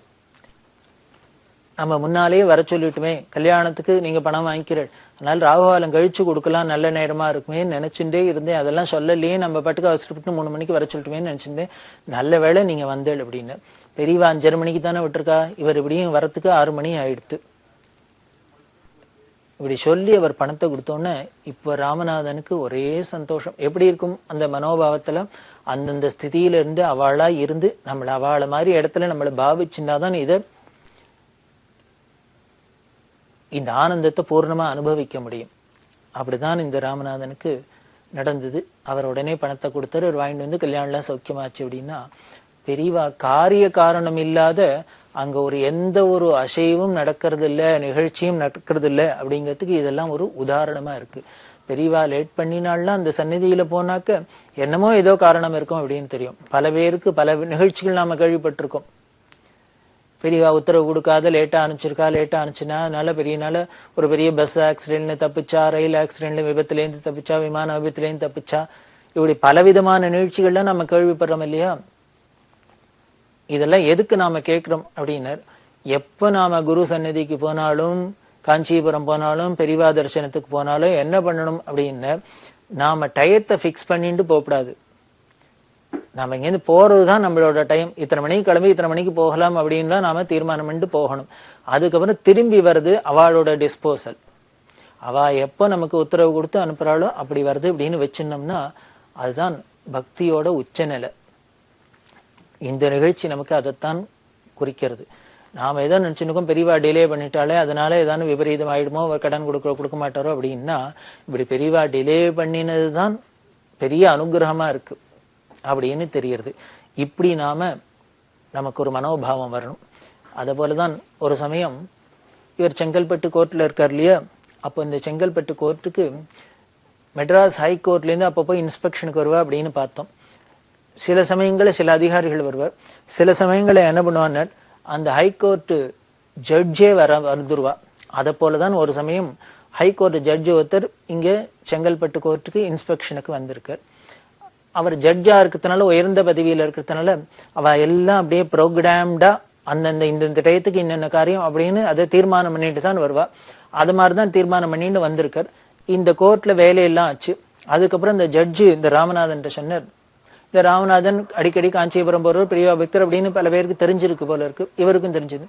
நம்ம முன்னாலேயே வர சொல்லிட்டுமே, கல்யாணத்துக்கு நீங்க பணம் வாங்கிக்கிறேன், அதனால ராகுகாலம் கழிச்சு கொடுக்கலாம், நல்ல நேரமா இருக்குமே நினைச்சுட்டே இருந்தேன். அதெல்லாம் சொல்லலையே, நம்ம பாட்டுக்கு அவசரப்பட்டு 3 மணிக்கு வர சொல்லிட்டுமே நினைச்சிருந்தேன், நல்ல வேலை நீங்க வந்தேள் அப்படின்னு. பெரியவா 5:30 மணிக்கு தானே விட்டுருக்கா, இவர் இப்படியும் வரத்துக்கு 6 மணி ஆயிடுத்து. இப்படி சொல்லி அவர் பணத்தை கொடுத்தோன்னே இப்ப ராமநாதனுக்கு ஒரே சந்தோஷம். எப்படி இருக்கும் அந்த மனோபாவத்துல, அந்தந்த ஸ்திதியில இருந்து அவளா இருந்து நம்மள அவளை மாதிரி இடத்துல நம்மளை பாவிச்சுட்டாதான் இந்த ஆனந்தத்தை பூர்ணமா அனுபவிக்க முடியும். அப்படிதான் இந்த ராமநாதனுக்கு நடந்தது. அவர் உடனே பணத்தை கொடுத்தாரு, அவர் வாங்கிட்டு வந்து கல்யாணம்லாம் சௌக்கியமாச்சு. அப்படின்னா பெரியவா காரிய காரணம் இல்லாத அங்க ஒரு எந்த ஒரு அசைவும் நடக்கிறது இல்லை, நிகழ்ச்சியும் நடக்கிறது இல்லை அப்படிங்கிறதுக்கு இதெல்லாம் ஒரு உதாரணமா இருக்கு. பெரியவா லேட் பண்ணினால்னா அந்த சந்நிதியில போனாக்க என்னமோ ஏதோ காரணம் இருக்கும் அப்படின்னு தெரியும். பல பேருக்கு பல நிகழ்ச்சிகள் நாம கேள்விப்பட்டிருக்கோம். பெரியவா உத்தரவு கொடுக்காத லேட்டா அனுப்பிச்சுன்னா அதனால பெரியனால ஒரு பெரிய பஸ் ஆக்சிடென்ட்ல தப்பிச்சா, ரயில் ஆக்சிடென்ட்ல விபத்துலேருந்து தப்பிச்சா, விமான விபத்துலேருந்து தப்பிச்சா, இப்படி பலவிதமான நிகழ்ச்சிகள்லாம் நம்ம கேள்விப்படுறோம் இல்லையா. இதெல்லாம் எதுக்கு நாம கேட்கிறோம் அப்படின்னர், எப்ப நாம குரு சந்நிதிக்கு போனாலும், காஞ்சிபுரம் போனாலும், பெரியவா தரிசனத்துக்கு போனாலும் என்ன பண்ணணும் அப்படின்னு, நாம டயத்தை பிக்ஸ் பண்ணிட்டு போகக்கூடாது. நாம இங்கேருந்து போறதுதான் நம்மளோட டைம், இத்தனை மணிக்கு கிளம்பி இத்தனை மணிக்கு போகலாம் அப்படின்னு தான் நாம தீர்மானம் பண்ணிட்டு போகணும். அதுக்கப்புறம் திரும்பி வருது அவளோட டிஸ்போசல். அவ எப்ப நமக்கு உத்தரவு கொடுத்து அனுப்புறாளோ அப்படி வருது அப்படின்னு வச்சிருந்தோம்னா அதுதான் பக்தியோட உச்சநிலை. இந்த நிகழ்ச்சி நமக்கு அதைத்தான் குறிக்கிறது. நாம ஏதோ நினைச்சுருக்கோம், பெரியவா டிலே பண்ணிட்டாலே அதனால ஏதாவது விபரீதம் ஆயிடுமோ, கடன் கொடுக்க மாட்டாரோ அப்படின்னா, இப்படி பெரியவா டிலே பண்ணினதுதான் பெரிய அனுகிரகமா இருக்கு அப்படின்னு தெரியறது. இப்படி நமக்கு ஒரு மனோபாவம் வரணும். அதே போலதான் ஒரு சமயம் இவர் செங்கல்பட்டு கோர்ட்ல இருக்கார் இல்லையா, அப்போ இந்த செங்கல்பட்டு கோர்ட்டுக்கு மெட்ராஸ் ஹைகோர்ட்ல இருந்து அப்பப்போ இன்ஸ்பெக்ஷனுக்கு வருவா அப்படின்னு பார்த்தோம். சில சமயங்களில் சில அதிகாரிகள் வருவார், சில சமயங்களில் என்ன பண்ணுவான்னு அந்த ஹைகோர்ட் ஜட்ஜே வந்துருவா. அதை போலதான் ஒரு சமயம் ஹைகோர்ட் ஜட்ஜ் ஒருத்தர் இங்க செங்கல்பட்டு கோர்ட்டுக்கு இன்ஸ்பெக்ஷனுக்கு வந்திருக்கார். அவர் ஜட்ஜா இருக்கிறதுனால, உயர்ந்த பதவியில இருக்கிறதுனால அவ எல்லாம் அப்படியே ப்ரோக்ராம்டா அந்தந்த இந்த டயத்துக்கு என்னென்ன காரியம் அப்படின்னு அதை தீர்மானம் பண்ணிட்டு தான் வருவா. அது மாதிரிதான் தீர்மானம் பண்ணிட்டு வந்திருக்கார். இந்த கோர்ட்ல வேலையெல்லாம் ஆச்சு. அதுக்கப்புறம் இந்த ஜட்ஜு இந்த ராமநாதன் சொன்னார், இந்த ராமநாதன் அடிக்கடி காஞ்சிபுரம் போறவர், பெரியவா பக்தர் அப்படின்னு பல பேருக்கு தெரிஞ்சிருக்கு போல இருக்கு, இவருக்கும் தெரிஞ்சது.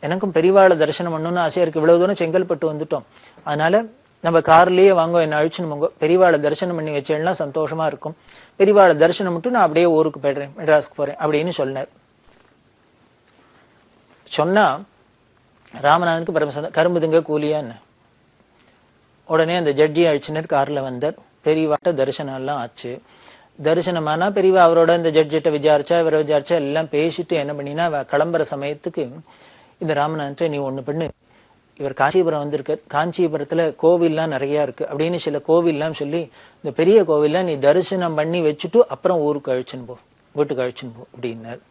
எனக்கும் பெரியவாளை தரிசனம் பண்ணணும்னு ஆசையா இருக்கு, இவ்வளவு தூரம் செங்கல்பட்டு வந்துட்டோம், அதனால நம்ம கார்லயே வாங்க, என்ன அழிச்சுன்னு போங்க, பெரியவாளை தரிசனம் பண்ணி வச்சேன்னா சந்தோஷமா இருக்கும், பெரியவாளை தரிசனம் மட்டும் நான் அப்படியே ஊருக்கு போயிடுறேன், மெட்ராஸ்க்கு போறேன் அப்படின்னு சொன்னார். சொன்னா ராமநாதனுக்கு பரமசந்தம், கரும்புதுங்க கூலியான்னு. உடனே அந்த ஜட்ஜி அழிச்சினர் கார்ல வந்தார். பெரியவாட்ட தரிசனம் எல்லாம் ஆச்சு. தரிசனமானா பெரியவா அவரோட இந்த ஜட்ஜிட்ட விசாரிச்சா, இவரை விசாரிச்சா, எல்லாம் பேசிட்டு என்ன பண்ணினா கிளம்புற சமயத்துக்கு இந்த ராமநாதன், நீ ஒண்ணு பண்ணு, இவர் காஞ்சிபுரம் வந்திருக்கார், காஞ்சிபுரத்துல கோவில்லாம் நிறைய இருக்கு அப்படின்னு சில கோவில்லாம் சொல்லி, இந்த பெரிய கோவில்லாம் நீ தரிசனம் பண்ணி வச்சுட்டு அப்புறம் ஊருக்கு அழிச்சுன்னு போ, வீட்டுக்கு அழிச்சுன்னு போ அப்படின்னார்.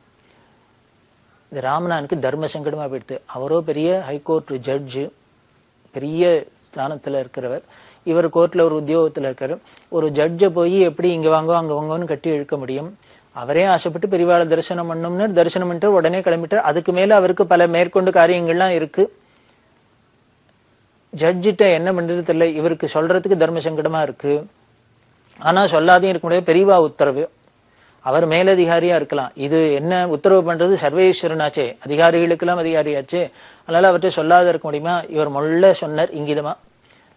இந்த ராமநாதனுக்கு தர்ம சங்கடமா போயிடுது. அவரோ பெரிய ஹைகோர்ட் ஜட்ஜு, பெரிய ஸ்தானத்துல இருக்கிறவர், இவர் கோர்ட்ல ஒரு உத்தியோகத்துல இருக்காரு. ஒரு ஜட்ஜை போய் எப்படி இங்க வாங்க அங்க வாங்கன்னு கட்டி இழுக்க முடியும்? அவரே ஆசைப்பட்டு பெரியவாளை தரிசனம் பண்ணணும்னு தரிசனம் பண்ணிட்டு உடனே கிளம்பிட்டார். அதுக்கு மேல அவருக்கு பல மேற்கொண்டு காரியங்கள்லாம் இருக்கு. ஜட்ஜிட்ட என்ன பண்றது தெரியல, இவருக்கு சொல்றதுக்கு தர்ம சங்கடமா இருக்கு, ஆனா சொல்லாதையும் இருக்க முடியாது, பெரியவா உத்தரவு, அவர் மேலதிகாரியா இருக்கலாம், இது என்ன உத்தரவு பண்றது சர்வேஸ்வரனாச்சே, அதிகாரிகளுக்கெல்லாம் அதிகாரியாச்சே, அதனால அவர்கிட்ட சொல்லாத இருக்க முடியுமா? இவர் முள்ள சொன்னார் இங்கிதமா,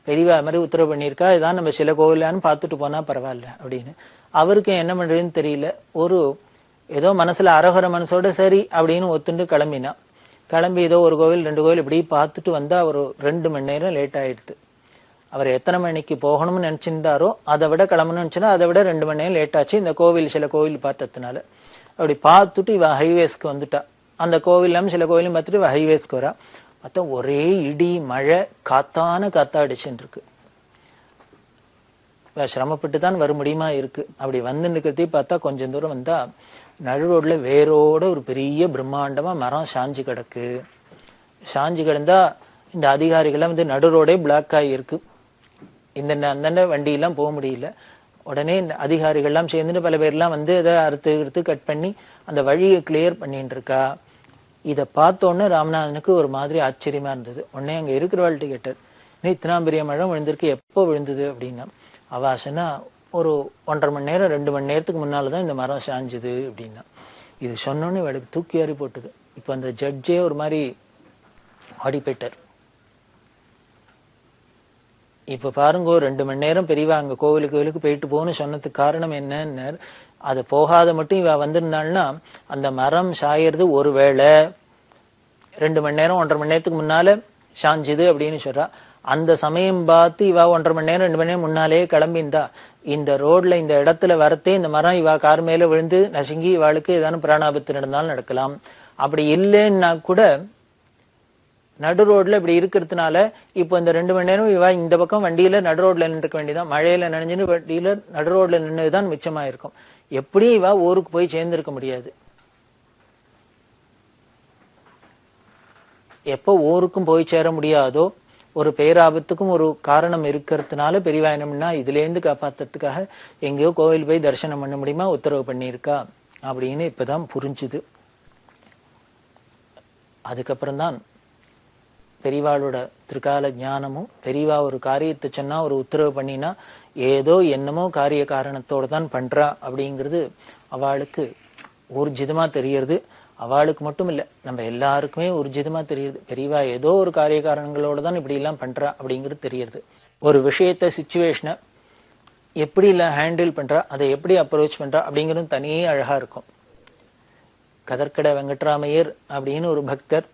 பெரியவா மாதிரி உத்தரவு பண்ணியிருக்கா, இதான் நம்ம சில கோவிலான்னு பார்த்துட்டு போனா பரவாயில்ல அப்படின்னு. அவருக்கு என்ன பண்றதுன்னு தெரியல. ஒரு ஏதோ மனசுல அரகர மனசோட சரி அப்படின்னு ஒத்துண்டு கிளம்பினா. கிளம்பி ஏதோ ஒரு கோவில் 2 கோவில் இப்படி பார்த்துட்டு வந்தா ஒரு 2 மணி நேரம் லேட் ஆயிடுது. அவர் எத்தனை மணிக்கு போகணும்னு நினைச்சிருந்தாரோ அதை விட கிளம்பணும்னு நினைச்சுன்னா அதை விட 2 மணி நேரம் லேட் ஆச்சு. இந்த கோவில் சில கோவில் பார்த்ததுனால அப்படி பார்த்துட்டு இவ ஹைவேஸ்க்கு வந்துட்டா. அந்த கோவிலும் சில கோவிலும் பார்த்துட்டு இவ ஹைவேஸ்க்கு வரா. பார்த்தா ஒரே இடி மழை காத்தான காத்தாடிச்சுன்னு இருக்கு. சிரமப்பட்டு தான் வர முடியுமா இருக்கு. அப்படி வந்து நிற்கிறதே பார்த்தா கொஞ்சம் தூரம் வந்தா நடு ரோட்ல வேரோட ஒரு பெரிய பிரம்மாண்டமா மரம் சாஞ்சு கிடக்கு. சாஞ்சு கிடந்தா இந்த அதிகாரிகள்லாம் வந்து நடு ரோடே பிளாக் ஆகி இருக்கு. அந்த வண்டியெல்லாம் போக முடியல. உடனே அதிகாரிகள்லாம் சேர்ந்துட்டு பல பேர்லாம் வந்து அதை அறுத்து கட் பண்ணி அந்த வழியை கிளியர் பண்ணிட்டு இருக்கா. இதை பார்த்தோன்னே ராமநாதனுக்கு ஒரு மாதிரி ஆச்சரியமா இருந்தது. உடனே அங்க இருக்கிறவாள்கிட்ட கேட்டார், நீ இத்தனா பெரிய மழை விழுந்திருக்கு, எப்போ விழுந்தது அப்படின்னா. அவாசனா ஒரு 1.5 மணி நேரம் 2 மணி நேரத்துக்கு முன்னால்தான் இந்த மரம் சாஞ்சுது அப்படின்னா. இது சொன்னோன்னு இவளுக்கு தூக்கி ஏறி போட்டுது. இப்போ அந்த ஜட்ஜே ஒரு மாதிரி ஆடி போயிட்டார். இப்ப பாருங்க, 2 மணி நேரம் பெரியவா அங்க கோவிலுக்கு போயிட்டு போகணும்னு சொன்னதுக்கு காரணம் என்னன்னு, அது போகாத மட்டும் இவ வந்திருந்தாள்னா அந்த மரம் சாயறது ஒருவேளை 2 மணி நேரம் 1.5 மணி நேரத்துக்கு முன்னால சாஞ்சுது அப்படின்னு சொல்றா. அந்த சமயம் பார்த்து இவ 1.5 மணி நேரம் 2 மணி நேரம் முன்னாலேயே கிளம்பிந்தா இந்த ரோட்ல இந்த இடத்துல வரத்தே இந்த மரம் இவ கார் மேல விழுந்து நசுங்கி இவாளுக்கு ஏதாவது பிராணாபத்து நடந்தாலும் நடக்கலாம். அப்படி இல்லைன்னா கூட நடு ரோட்ல இப்படி இருக்கிறதுனால இப்போ இந்த 2 மணி நேரம் இவ இந்த பக்கம் வண்டியில நடு ரோட்ல நின்றுக்க வேண்டியதான். மழையில நனைஞ்சுன்னு வண்டியில நடு ரோட்ல நின்றுதான் மிச்சமா இருக்கும். எப்படி இவ ஊருக்கு போய் சேர்ந்திருக்க முடியாது. எப்போ ஊருக்கும் போய் சேர முடியாதோ, ஒரு பேராபத்துக்கும் ஒரு காரணம் இருக்கிறதுனால பெரியவா என்னம்னா இதுல இருந்து காப்பாத்துறதுக்காக எங்கேயோ கோவில் போய் தரிசனம் பண்ண முடியுமா உத்தரவு பண்ணியிருக்கா அப்படின்னு இப்பதான் புரிஞ்சுது. அதுக்கப்புறம் தான் பெரியவாளோட திருக்கால ஞானமும், பெரியவா ஒரு காரியத்தை சொன்னா ஒரு உத்தரவு பண்ணினா ஏதோ என்னமோ காரிய காரணத்தோட தான் பண்றா அப்படிங்கிறது அவளுக்கு ஊர்ஜிதமா தெரியறது. அவளுக்கு மட்டும் இல்ல, நம்ம எல்லாருக்குமே ஊர்ஜிதமா தெரியுது. பெரியவா ஏதோ ஒரு காரிய காரணங்களோட தான் இப்படி எல்லாம் பண்றா அப்படிங்கிறது தெரியுது. ஒரு விஷயத்த சிச்சுவேஷனை எப்படி இல்ல ஹேண்டில் பண்றா, அதை எப்படி அப்ரோச் பண்றா அப்படிங்கிறது தனியே அழகா இருக்கும். கதர்கடை வெங்கட்ராமையர் அப்படின்னு ஒரு பக்தர்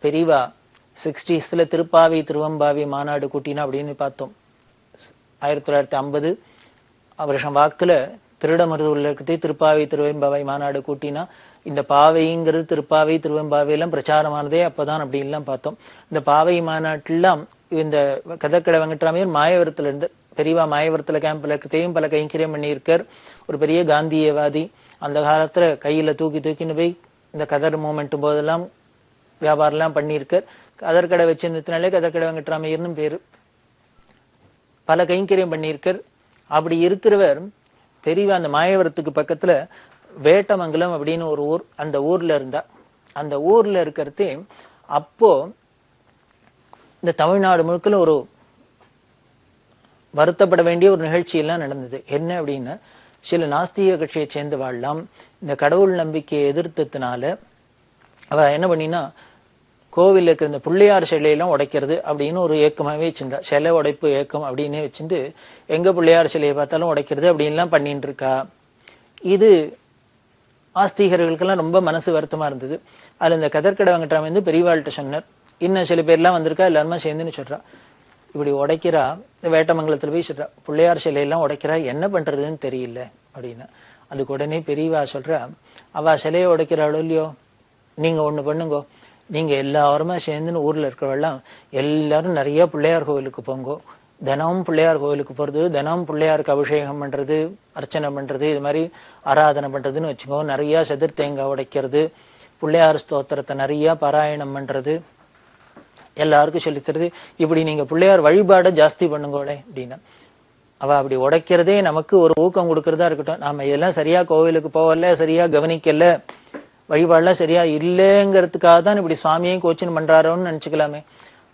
பெரியவா 60s திருப்பாவி திருவம்பாவி மாநாடு கூட்டினா அப்படின்னு பார்த்தோம். 1950 வருஷம் வாக்குல திருடமருதூர்ல இருக்கிறதே திருப்பாவை திருவெம்பாவை மாநாடு கூட்டினா இந்த பாவைங்கிறது திருப்பாவை திருவெம்பாவை எல்லாம் பிரச்சாரமானதே அப்பதான் அப்படி எல்லாம் பார்த்தோம். இந்த பாவை மாநாட்டிலாம் இந்த கதர்கடை வெங்கட்ராமையர் மாயவரத்துல இருந்து பெரியவா மாயவரத்துல கேம்ப்ல இருக்கிறதையும் பல கைங்கரியம் பண்ணியிருக்கார். ஒரு பெரிய காந்தியவாதி. அந்த காலத்துல கையில தூக்கின்னு போய் இந்த கதர் மூமெண்ட் போதெல்லாம் வியாபாரம் எல்லாம் பண்ணியிருக்கார். கதர்கடை வச்சிருந்ததுனாலே கதர்கடை வெங்கட்ராமையர்னு பேரு. பல கைங்கரியம் பண்ணியிருக்கார். அப்படி இருக்கிறவர் பெரியவா அந்த மாயவரத்துக்கு பக்கத்துல வேட்டமங்கலம் அப்படின்னு ஒரு ஊர், அந்த ஊர்ல இருந்தா. அந்த ஊர்ல இருக்கிறதே அப்போ இந்த தமிழ்நாடு முழுக்கல ஒரு வருத்தப்பட வேண்டிய ஒரு நிகழ்ச்சி எல்லாம் நடந்தது. என்ன அப்படின்னா, சில நாஸ்திக கட்சியை சேர்ந்து வாழலாம் இந்த கடவுள் நம்பிக்கையை எதிர்த்ததுனால அவ என்ன பண்ணினா கோவில் இருக்கிற இந்த பிள்ளையார் சிலையெல்லாம் உடைக்கிறது அப்படின்னு ஒரு ஏக்கமாவே வச்சிருந்தா. சிலை உடைப்பு ஏக்கம் அப்படின்னே வச்சுட்டு எங்க பிள்ளையார் சிலையை பார்த்தாலும் உடைக்கிறது அப்படின்லாம் பண்ணிட்டு இருக்கா. இது ஆஸ்திகர்களுக்கெல்லாம் ரொம்ப மனசு வருத்தமா இருந்தது. அதுல இந்த கதர்கடை வெங்கட்ராம வந்து பெரியவாள்கிட்ட சொன்னார். இன்னும் சில பேர்லாம் வந்திருக்கா, எல்லாருமே சேர்ந்துன்னு சொல்றா, இப்படி உடைக்கிறா, வேட்டமங்கலத்துல போய் சொல்றா பிள்ளையார் சிலையெல்லாம் உடைக்கிறா, என்ன பண்றதுன்னு தெரியல அப்படின்னா. அதுக்கு உடனே பெரியவா சொல்றா, அவ சிலையை உடைக்கிறாளோ இல்லையோ, நீங்க ஒண்ணு பண்ணுங்கோ, நீங்க எல்லாருமே சேர்ந்துன்னு ஊர்ல இருக்கிறவெல்லாம் எல்லாரும் நிறைய பிள்ளையார் கோவிலுக்கு போங்கோ. தினமும் பிள்ளையார் கோவிலுக்கு போறது, தினமும் பிள்ளையாருக்கு அபிஷேகம் பண்றது, அர்ச்சனை பண்றது, இது மாதிரி ஆராதனை பண்றதுன்னு வச்சுக்கோ. நிறைய செதிர் தேங்காய் உடைக்கிறது, பிள்ளையார் ஸ்தோத்திரத்தை நிறைய பாராயணம் பண்றது, எல்லாருக்கும் சொல்லித்தருது. இப்படி நீங்க பிள்ளையார் வழிபாடை ஜாஸ்தி பண்ணுங்கோடே அப்படின்னா. அவ அப்படி உடைக்கிறதே நமக்கு ஒரு ஊக்கம் கொடுக்கறதா இருக்கட்டும். நாம இதெல்லாம் சரியா கோவிலுக்கு போகல, சரியா கவனிக்கல, வழிபாடுலாம் சரியா இல்லைங்கிறதுக்காக தான் இப்படி சுவாமியையும் கோச்சின் பண்றாரோன்னு நினைச்சுக்கலாமே.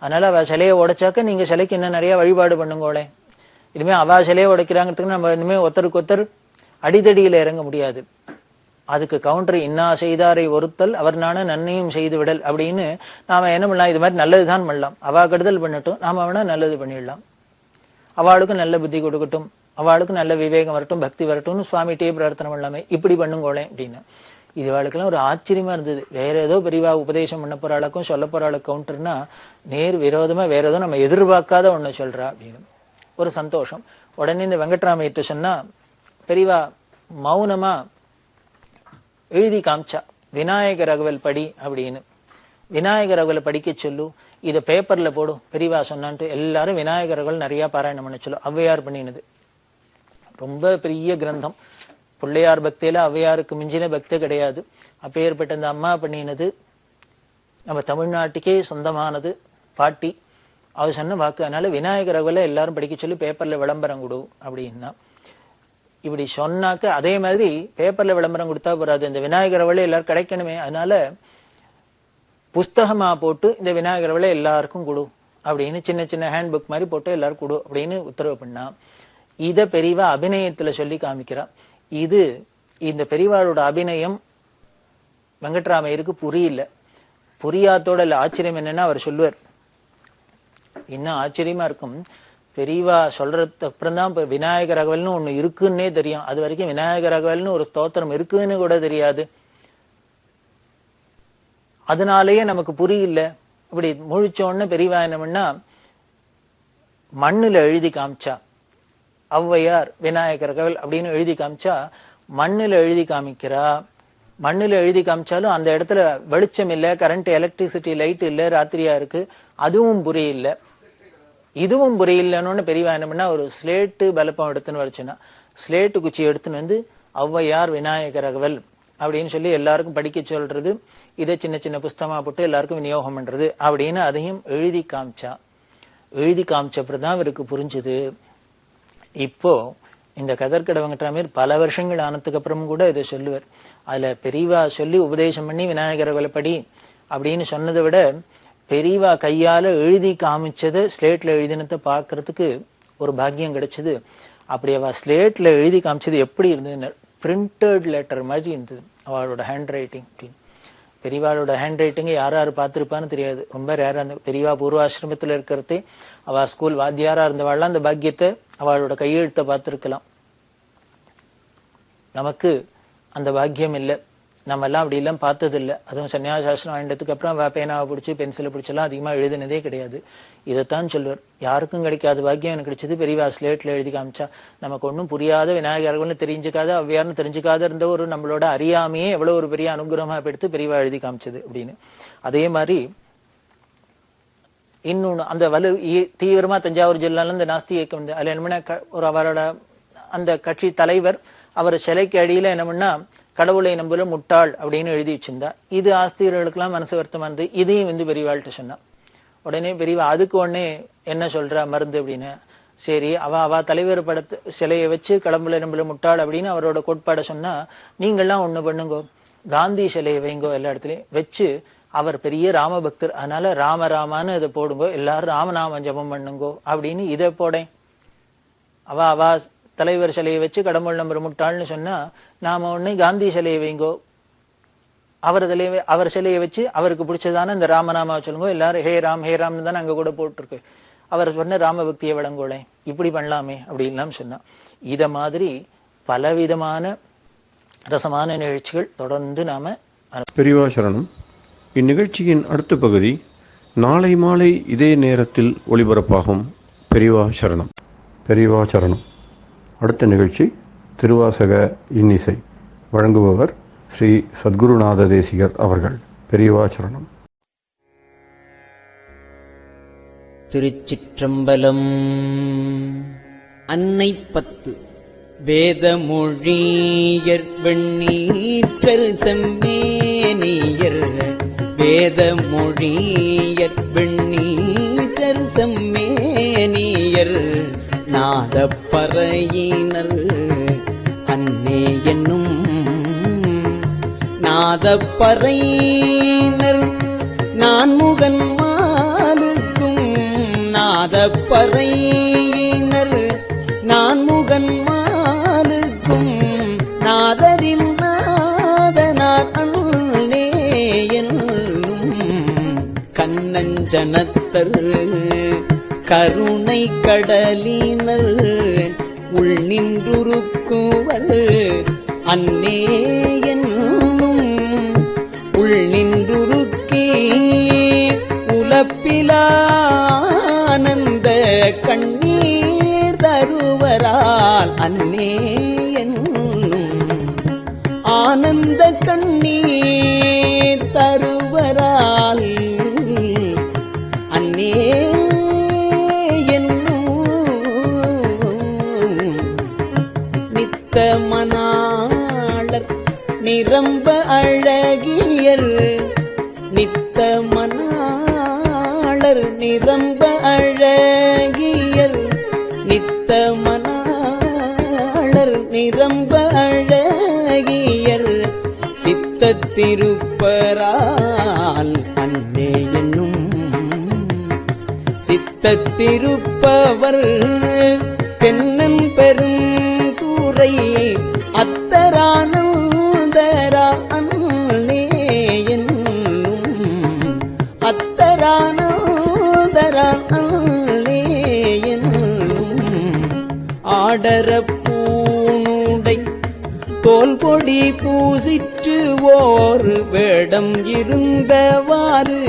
அதனால அவ சிலையை உடைச்சாக்க நீங்க சிலைக்கு இன்னும் நிறைய வழிபாடு பண்ணுங்கோளே. இனிமே அவ சிலையை உடைக்கிறாங்கிறதுக்கு நம்ம இனிமே ஒருத்தருக்கு ஒருத்தர் அடிதடியில இறங்க முடியாது. அதுக்கு கவுண்டர் இன்னா செய்தாரை ஒருத்தல் அவர் நான நன்மையும் செய்து விடல் அப்படின்னு நாம என்ன பண்ணலாம், இது மாதிரி நல்லதுதான் பண்ணலாம். அவ கெடுதல் பண்ணட்டும், நாம வேணா நல்லது பண்ணிடலாம். அவளுக்கும் நல்ல புத்தி கொடுக்கட்டும், அவளுக்கும் நல்ல விவேகம் வரட்டும், பக்தி வரட்டும்னு சுவாமிகிட்டே பிரார்த்தனை பண்ணலாமே. இப்படி பண்ணுங்கோளே அப்படின்னு இது வாழ்க்கெல்லாம் ஒரு ஆச்சரியமா இருந்தது. வேற ஏதோ பெரியவா உபதேசம் பண்ண போற ஆளுக்கும் சொல்ல போற ஆளு கவுண்டர்னா நேர் விரோதமா வேற ஏதோ நம்ம எதிர்பார்க்காத ஒண்ணு சொல்றா அப்படின்னு ஒரு சந்தோஷம். உடனே இந்த வெங்கட்ராமையிட்ட சொன்னா பெரியவா மௌனமா எழுதி காமிச்சா, விநாயக ரகவல் படி அப்படின்னு. விநாயக ரகவலை படிக்க சொல்லு, இதை பேப்பர்ல போடும் பெரியவா சொன்னான்ட்டு எல்லாரும் விநாயக ரகவல் நிறைய பாராயணம் பண்ண சொல்லு. ஔவையார் பண்ணினது ரொம்ப பெரிய கிரந்தம். பிள்ளையார் பக்தியில ஔவையாருக்கு மிஞ்சின பக்தி கிடையாது. அப்பேற்பட்ட அந்த அம்மா பண்ணினது நம்ம தமிழ்நாட்டுக்கே சொந்தமானது. பாட்டி அவர் சொன்ன வாக்கு. அதனால விநாயகர் ரகவலை எல்லாரும் படிக்க சொல்லி பேப்பர்ல விளம்பரம் கொடு அப்படின்னா. இப்படி சொன்னாக்க அதே மாதிரி பேப்பர்ல விளம்பரம் கொடுத்தா போறாது, இந்த விநாயகர் ரகவலை எல்லாரும் கிடைக்கணுமே. அதனால புஸ்தகமா போட்டு இந்த விநாயகர் ரகவலை எல்லாருக்கும் கொடு அப்படின்னு சின்ன சின்ன ஹேண்ட் புக் மாதிரி போட்டு எல்லாரும் கொடு அப்படின்னு உத்தரவு பண்ணா. இத பெரியவா அபிநயத்துல சொல்லி காமிக்கிறா. இது இந்த பெரியவாளோட அபிநயம் வெங்கட்ராமையருக்கு புரியல. புரியாதோட இல்ல, ஆச்சரியம் என்னன்னா அவர் சொல்லுவார். இன்னும் ஆச்சரியமா இருக்கும், பெரியவா சொல்றதுக்கு அப்புறம் தான் இப்ப விநாயகர் ரகவல்னு ஒண்ணு இருக்குன்னே தெரியும். அது வரைக்கும் விநாயகர் ரகவல்னு ஒரு ஸ்தோத்திரம் இருக்குன்னு கூட தெரியாது. அதனாலேயே நமக்கு புரியல. இப்படி முழிச்சோன்னு பெரியவா என்ன பண்ணா மண்ணுல எழுதி காமிச்சா. ஔவையார் விநாயகர் ரகவல் அப்படின்னு எழுதி காமிச்சா. மண்ணுல எழுதி காமிக்கிறா. மண்ணுல எழுதி காமிச்சாலும் அந்த இடத்துல வெளிச்சம் இல்ல, கரண்ட் எலக்ட்ரிசிட்டி லைட் இல்ல, ராத்திரியா இருக்கு, அதுவும் புரியல. இதுவும் புரியலன்னு பெரியவா என்ன பண்ணா ஒரு ஸ்லேட்டு பலப்பம் எடுத்துன்னு வச்சுனா, ஸ்லேட்டு குச்சி எடுத்துன்னு வந்து ஔவையார் விநாயகர் ரகவல் அப்படின்னு சொல்லி எல்லாருக்கும் படிக்க சொல்றது, இதை சின்ன சின்ன புஸ்தகமா போட்டு எல்லாருக்கும் விநியோகம் பண்றது அப்படின்னு அதையும் எழுதி காமிச்சா. எழுதி காமிச்சப்பதான் இவருக்கு புரிஞ்சுது. இப்போ இந்த கதர்கட வெங்கட்ராமையர் பல வருஷங்கள் ஆனதுக்கு அப்புறம் கூட இதை சொல்லுவார். அதுல பெரியவா சொல்லி உபதேசம் பண்ணி விநாயகர் ரகவலை படி அப்படின்னு சொன்னதை விட பெரியவா கையால எழுதி காமிச்சதை ஸ்லேட்ல எழுதினத்தை பாக்குறதுக்கு ஒரு பாக்கியம் கிடைச்சது. அப்படி அவ ஸ்லேட்ல எழுதி காமிச்சது எப்படி இருந்ததுன்னு பிரிண்டட் லெட்டர் மாதிரி இருந்தது அவளோட ஹேண்ட் ரைட்டிங். பெரியவாளோட ஹேண்ட் ரைட்டிங் யார் யார் பார்த்துருப்பான்னு தெரியாது, ரொம்ப ரேரா. அந்த பெரியவா பூர்வாசிரமத்துல இருக்கிறதே அவ ஸ்கூல் வாத்தியாரா இருந்தவாள்லாம் அந்த பாக்கியத்தை அவளோட கையெழுத்தை பார்த்துருக்கலாம். நமக்கு அந்த பாக்கியம் இல்லை. நம்ம எல்லாம் அப்படி எல்லாம் பார்த்தது இல்லை. அதுவும் சன்னியாசாசனம் ஆயிட்டதுக்கு அப்புறம் பேனாவை பிடிச்சி பென்சிலை பிடிச்செல்லாம் அதிகமா எழுதினதே கிடையாது. இதைத்தான் சொல்லுவார், யாருக்கும் கிடைக்காத பாக்கியம் எனக்கு கிடைச்சது, பெரியவா ஸ்லேட்ல எழுதி காமிச்சா. நமக்கு ஒன்றும் புரியாத விநாயகர்கள்னு தெரிஞ்சுக்காத ஔவையார்னு தெரிஞ்சுக்காத இருந்த ஒரு நம்மளோட அறியாமையே எவ்வளவு ஒரு பெரிய அனுகிரகமா எடுத்து பெரியவா எழுதி காமிச்சது அப்படின்னு. அதே மாதிரி இன்னொன்னு அந்த தீவிரமா தஞ்சாவூர் ஜில்லால இந்த நாஸ்தி இயக்கம் வந்து அதுல என்ன பண்ண ஒரு அவரோட அந்த கட்சி தலைவர் அவர் சிலைக்கு அடியில என்ன பண்ணா கடவுளை நம்பல முட்டாள் அப்படின்னு எழுதி வச்சிருந்தா. இது ஆஸ்திகர்களுக்கெல்லாம் மனசு வருத்தமானது. இதையும் வந்து பெரியவாள்கிட்ட சொன்னா. உடனே பெரியவா அதுக்கு உடனே என்ன சொல்றா மருந்து அப்படின்னு. சரி, அவ தலைவர் படத்து சிலையை வச்சு கடவுளை நம்பல முட்டாள் அப்படின்னு அவரோட கோட்பாடை சொன்னா, நீங்கள்லாம் ஒண்ணு பண்ணுங்கோ, காந்தி சிலையை வைங்கோ எல்லா இடத்துலயும் வச்சு, அவர் பெரிய ராமபக்தர், அதனால ராம ராமான்னு இதை போடுங்கோ, எல்லாரும் ராமநாம ஜபம் பண்ணுங்கோ அப்படின்னு இதை போடேன். அவ தலைவர் சிலையை வச்சு கடவுள் நம்பர் முட்டாள்னு சொன்னா, நாம ஒண்ணு காந்தி சிலையை வைங்கோ, அவர் சிலையை வச்சு அவருக்கு பிடிச்சதான இந்த ராமநாமாவை சொல்லுங்க, எல்லாரும் ஹே ராம்னு தானே அங்க கூட போட்டிருக்கு, அவர் சொன்ன ராமபக்தியை வழங்கோளே, இப்படி பண்ணலாமே அப்படின்லாம் சொன்னா. இத மாதிரி பலவிதமான ரசமான நிகழ்ச்சிகள் தொடர்ந்து நாம பெரியவா சரணம். இந்நிகழ்ச்சியின் அடுத்த பகுதி நாளை மாலை இதே நேரத்தில் ஒளிபரப்பாகும். பெரியவா சரணம். பெரியவா சரணம். அடுத்த நிகழ்ச்சி திருவாசக இன்னிசை. வழங்குபவர் ஸ்ரீ சத்குருநாத தேசிகர் அவர்கள். பெரியவா சரணம். திருச்சிற்றம்பலம். அன்னை 10. வேதமொழியர் வெண்ணீற்றர் செம்மேனியர், வேதமொழியர் வெண்ணீற்றர் செம்மேனியர், நாதப்பறையினர் அன்னே என்னும், நாதப்பறையினர் நான்முகன் மாலுக்கும், நாதப்பறையினர் நான்முகன் மாலுக்கும், நாதரின் நாதனார் அன்னே என்னும், கண்ணஞ்சனத்தர் கருணை கடலினர் உள் நின்றுருக்குவர் அன்னே என்னும், ஆனந்த கண்ணீர் தருவரால் அன்னே என்னும் ஆனந்த கண்ணீர் தருவரால் அன்னே மணாளர் நிரம்ப அழகியர் நித்த மணாளர் நிரம்ப அழகியர் நித்த மணாளர் நிரம்ப அழகியர் சித்தத்திருப்பரால் அன்னே என்னும் சித்தத்திருப்பவர் தென்னன் பெரும் அத்தரானந்தரா அன்னே என்னும் அத்தரானந்தரா அன்னே என்னும் ஆடர பூணுடை தோல்பொடி பூசிற்று ஓர் வேடம் இருந்தவாறு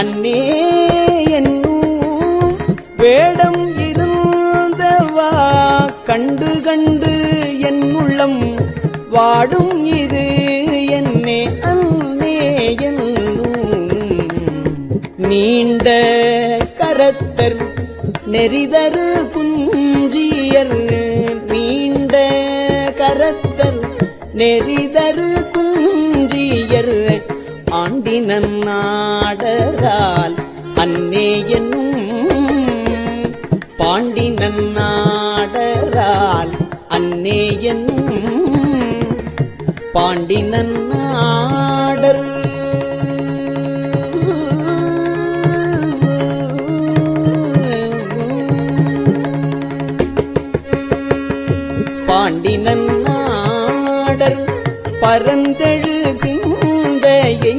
அன்னே என்னும் வேடம் இருந்தவா கண்டு கண்டு என் உள்ளம் வாடும் இது என்னே அன்னே என்னும் நீண்ட கரத்தர் நெறிதரு குஞ்சியர் நீண்ட கரத்தர் நெறிதரு குஞ்சியர் ஆண்டினன் நாடரால் அன்னே என்னும் பாண்டினன் நாடரால் அன்னே என்னும் பாண்டினன் நாடர் பாண்டினன் நாடர் பரந்தெழு சிந்தையை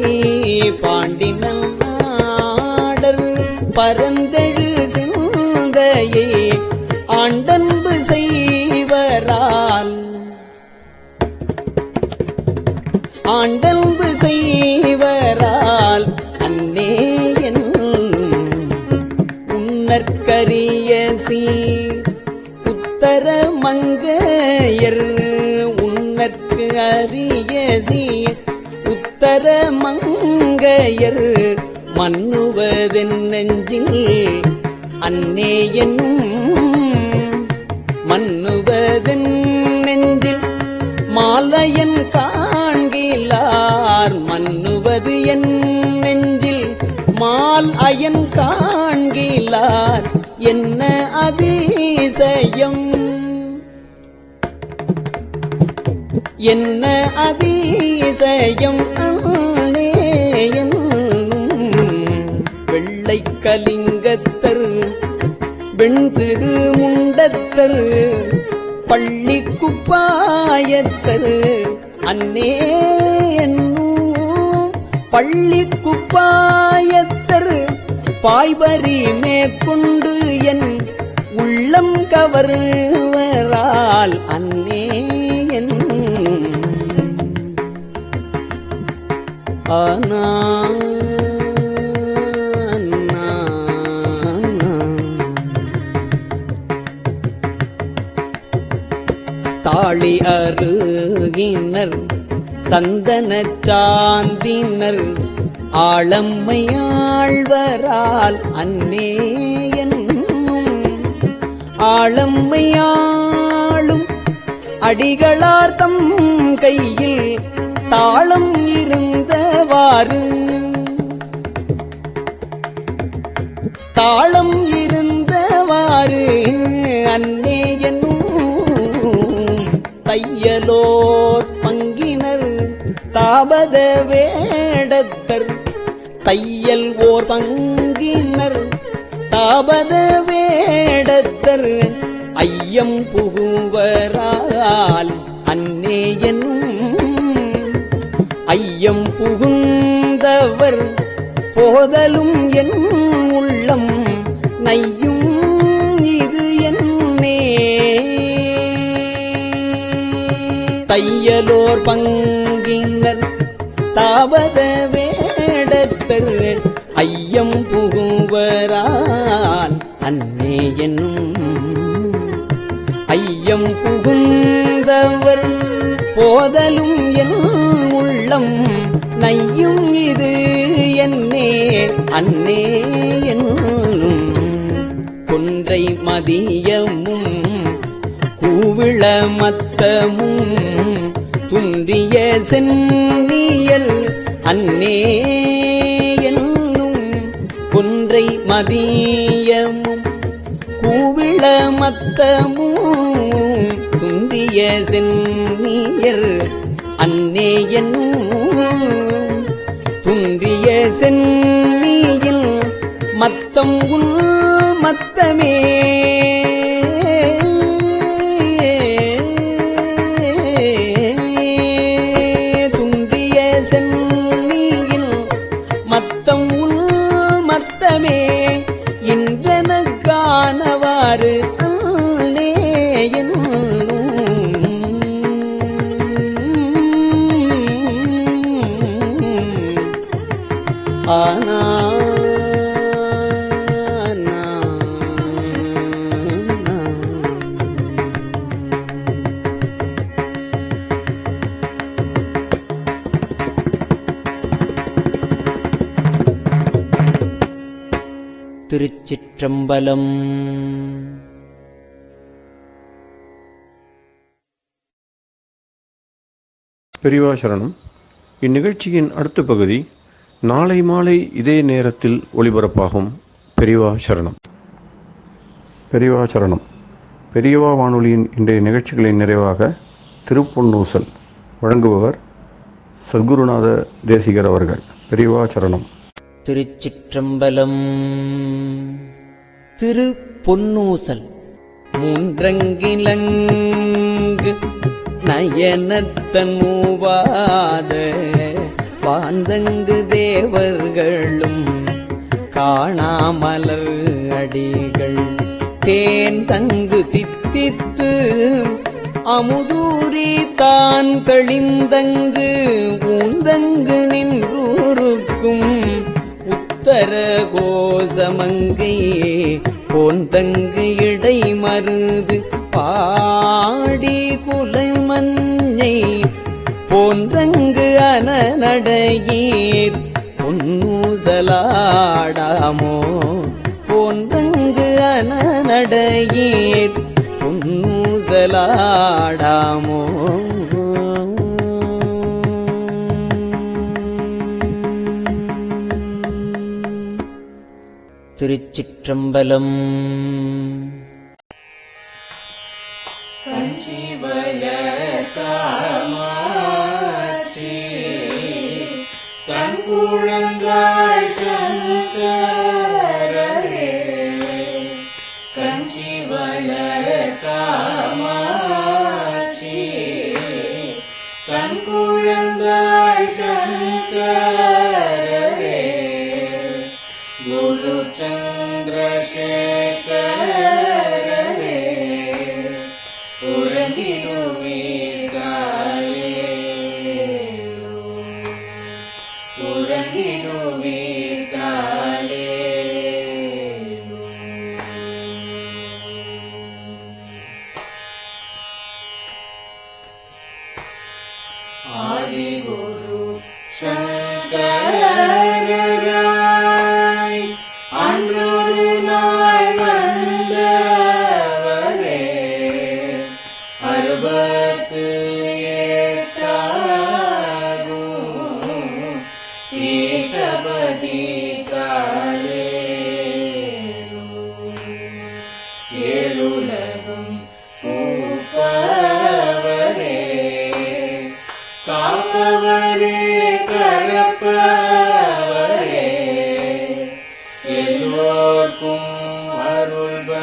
பாண்டினன் நாடர் பரந்தெழு சிந்தையை ஆண்டன்பு செய்வரால் ஆண்டன்பு செய்வரால் அன்னே என்னும் உன்னற்கரிய சீர் உத்தர மங்கையர் உன்னற்கு அரிய சீர் உத்தர மங்கையர் மன்னுவதென் நெஞ்சில் அன்னே என்னும் மன்னுவதென் நெஞ்சில் மாலையன் காண்கிலார் மன்னுவது என் நெஞ்சில் மால் அயன் காண்கிலார் என்ன அதிசயம் என்ன அதிசயம் அன்னே என்னும் வெள்ளை கலிங்கத்தர் வெண்திரு முண்டத்தர் பள்ளி குப்பாயத்தர் அன்னே என்னும் பள்ளி குப்பாயத்தர் பாய்வரி மேற்கொண்டு என் உள்ளம் கவர்வரால் அன்னே என்னும் ஆனா தாளி அருகினர் சந்தன சாந்தினர் ஆளம்மையாழ்வரால் அன்னே என்னும் ஆளம்மையாளும் அடிகளார் தம் கையில் தாளம் இருந்தவாறு தாளம் இருந்தவாறு அன்னே என்னும் தையலோர் பங்கினர் தாபத வேடத்தர் தையல் ஓர் பங்கினர் தாபத வேடத்தர் ஐயம் புகுவரால் அன்னே என்னும் ஐயம் புகுந்தவர் போதலும் என் உள்ளம் நையும் இது என்னே தையலோர் பங்கினர் தாவத வேடத்தர் ஐயம் புகுவரான் அன்னே என்னும் ஐயம் புகுந்தவர் போதலும் என் உள்ளம் நையும் இது என்னே அன்னே என்னும் கொன்றை மதியமும் கூவிள மத்தமும் துன்றிய சென்னியல் அன்னே என்னும் கொன்றை மதியமும் கூவிள மத்தமும் துன்றிய சென்னியர் அன்னே என்னும் துன்றிய சென்னியில் மத்தம் உள் மத்தமே துன்றிய சென்னியில் மத்தம் உள் மத்தமே இன்றனக்கானவாறு அன்னே ஆனா திருச்சிற்றம்பலம். பெரியவா சரணம். இந்நிகழ்ச்சியின் அடுத்த பகுதி நாளை மாலை இதே நேரத்தில் ஒளிபரப்பாகும். பெரியவா சரணம். பெரியவா சரணம். பெரியவா வானொலியின் இன்றைய நிகழ்ச்சிகளின் நிறைவாக திருப்பொன்னூசல் வழங்குபவர் சத்குருநாத தேசிகர் அவர்கள். பெரியவா சரணம். திருச்சிற்றம்பலம். திரு பொன்னூசல். மூன்றங்கிலங்கு நயனத்தன் மூவாத பாந்தங்கு தேவர்களும் காணாமலர் அடிகள் தேன் தங்கு தித்தித்து அமுதூரி தான் தெளிந்தங்கு ஊந்தங்கு நின்றூருக்கும் உத்தர கோசமங்கை போந்தங்கு இடை மருது பாடி குலமஞ்சை போன்றங்கு அனநடையீர் பொன்னூசலாடாமோ போன்றங்கு அனநடையீர் பொன்னூசலாடாமோ. திருச்சிற்றம்பலம். காமாட்சி தன் குழந்தாய் சங்கரரே கஞ்சி வளர் காமாட்சி தன் குழந்தாய் சங்கரரே குரு சந்திரசேகரரே ஆதிகுரு சங்கரராய் அன்றொரு நாள் வந்தவரே அறுபத்து எட்டாகும் பீட்டபதி காலே ஏழுலகும் பூப்பவரே காப்பவரே கரப்பவரே எல்லோர்க்கும் அருள்பவரே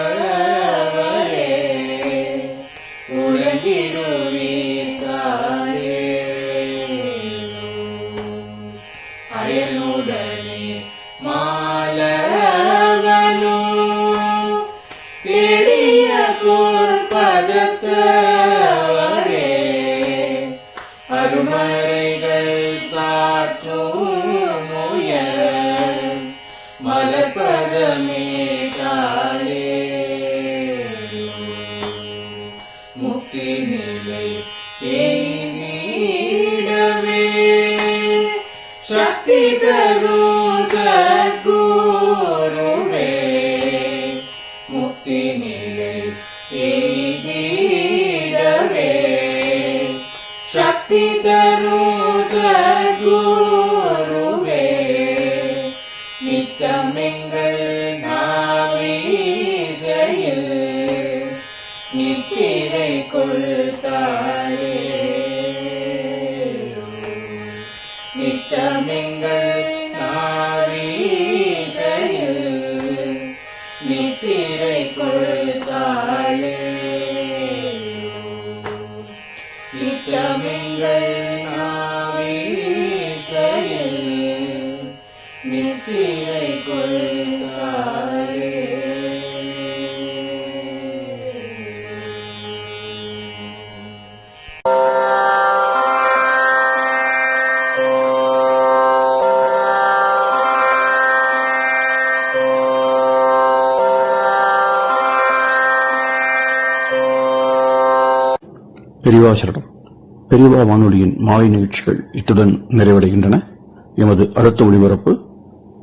உலகிடுவீதாயே அயனுடனே மாலவனோ தேடிய பொற்பதத்தவரே அருமறைகள் சாற்றும் முயல் சக்தி தரும் சத்குருவே முக்தி நிலை எய்திடவே சக்தி தரும் சத்குருவே நித்தமெங்கள் நாவீசையில் நித்திரை கொள்தாளே நித்தமெங்கள் நாவீசையில் நித்திரை கொள்தாளே நித்தமெங்கள் நாவீசையில் நித்திரை கொள்தாளே. பெரியவா சரணம். பெரியவா வானொலியின் மாலை நிகழ்ச்சிகள் இத்துடன் நிறைவடைகின்றன. எமது அடுத்த ஒளிபரப்பு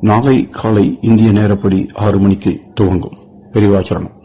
நாளை காலை இந்திய நேரப்படி 6 மணிக்கு துவங்கும். பெரியவா சரணம்.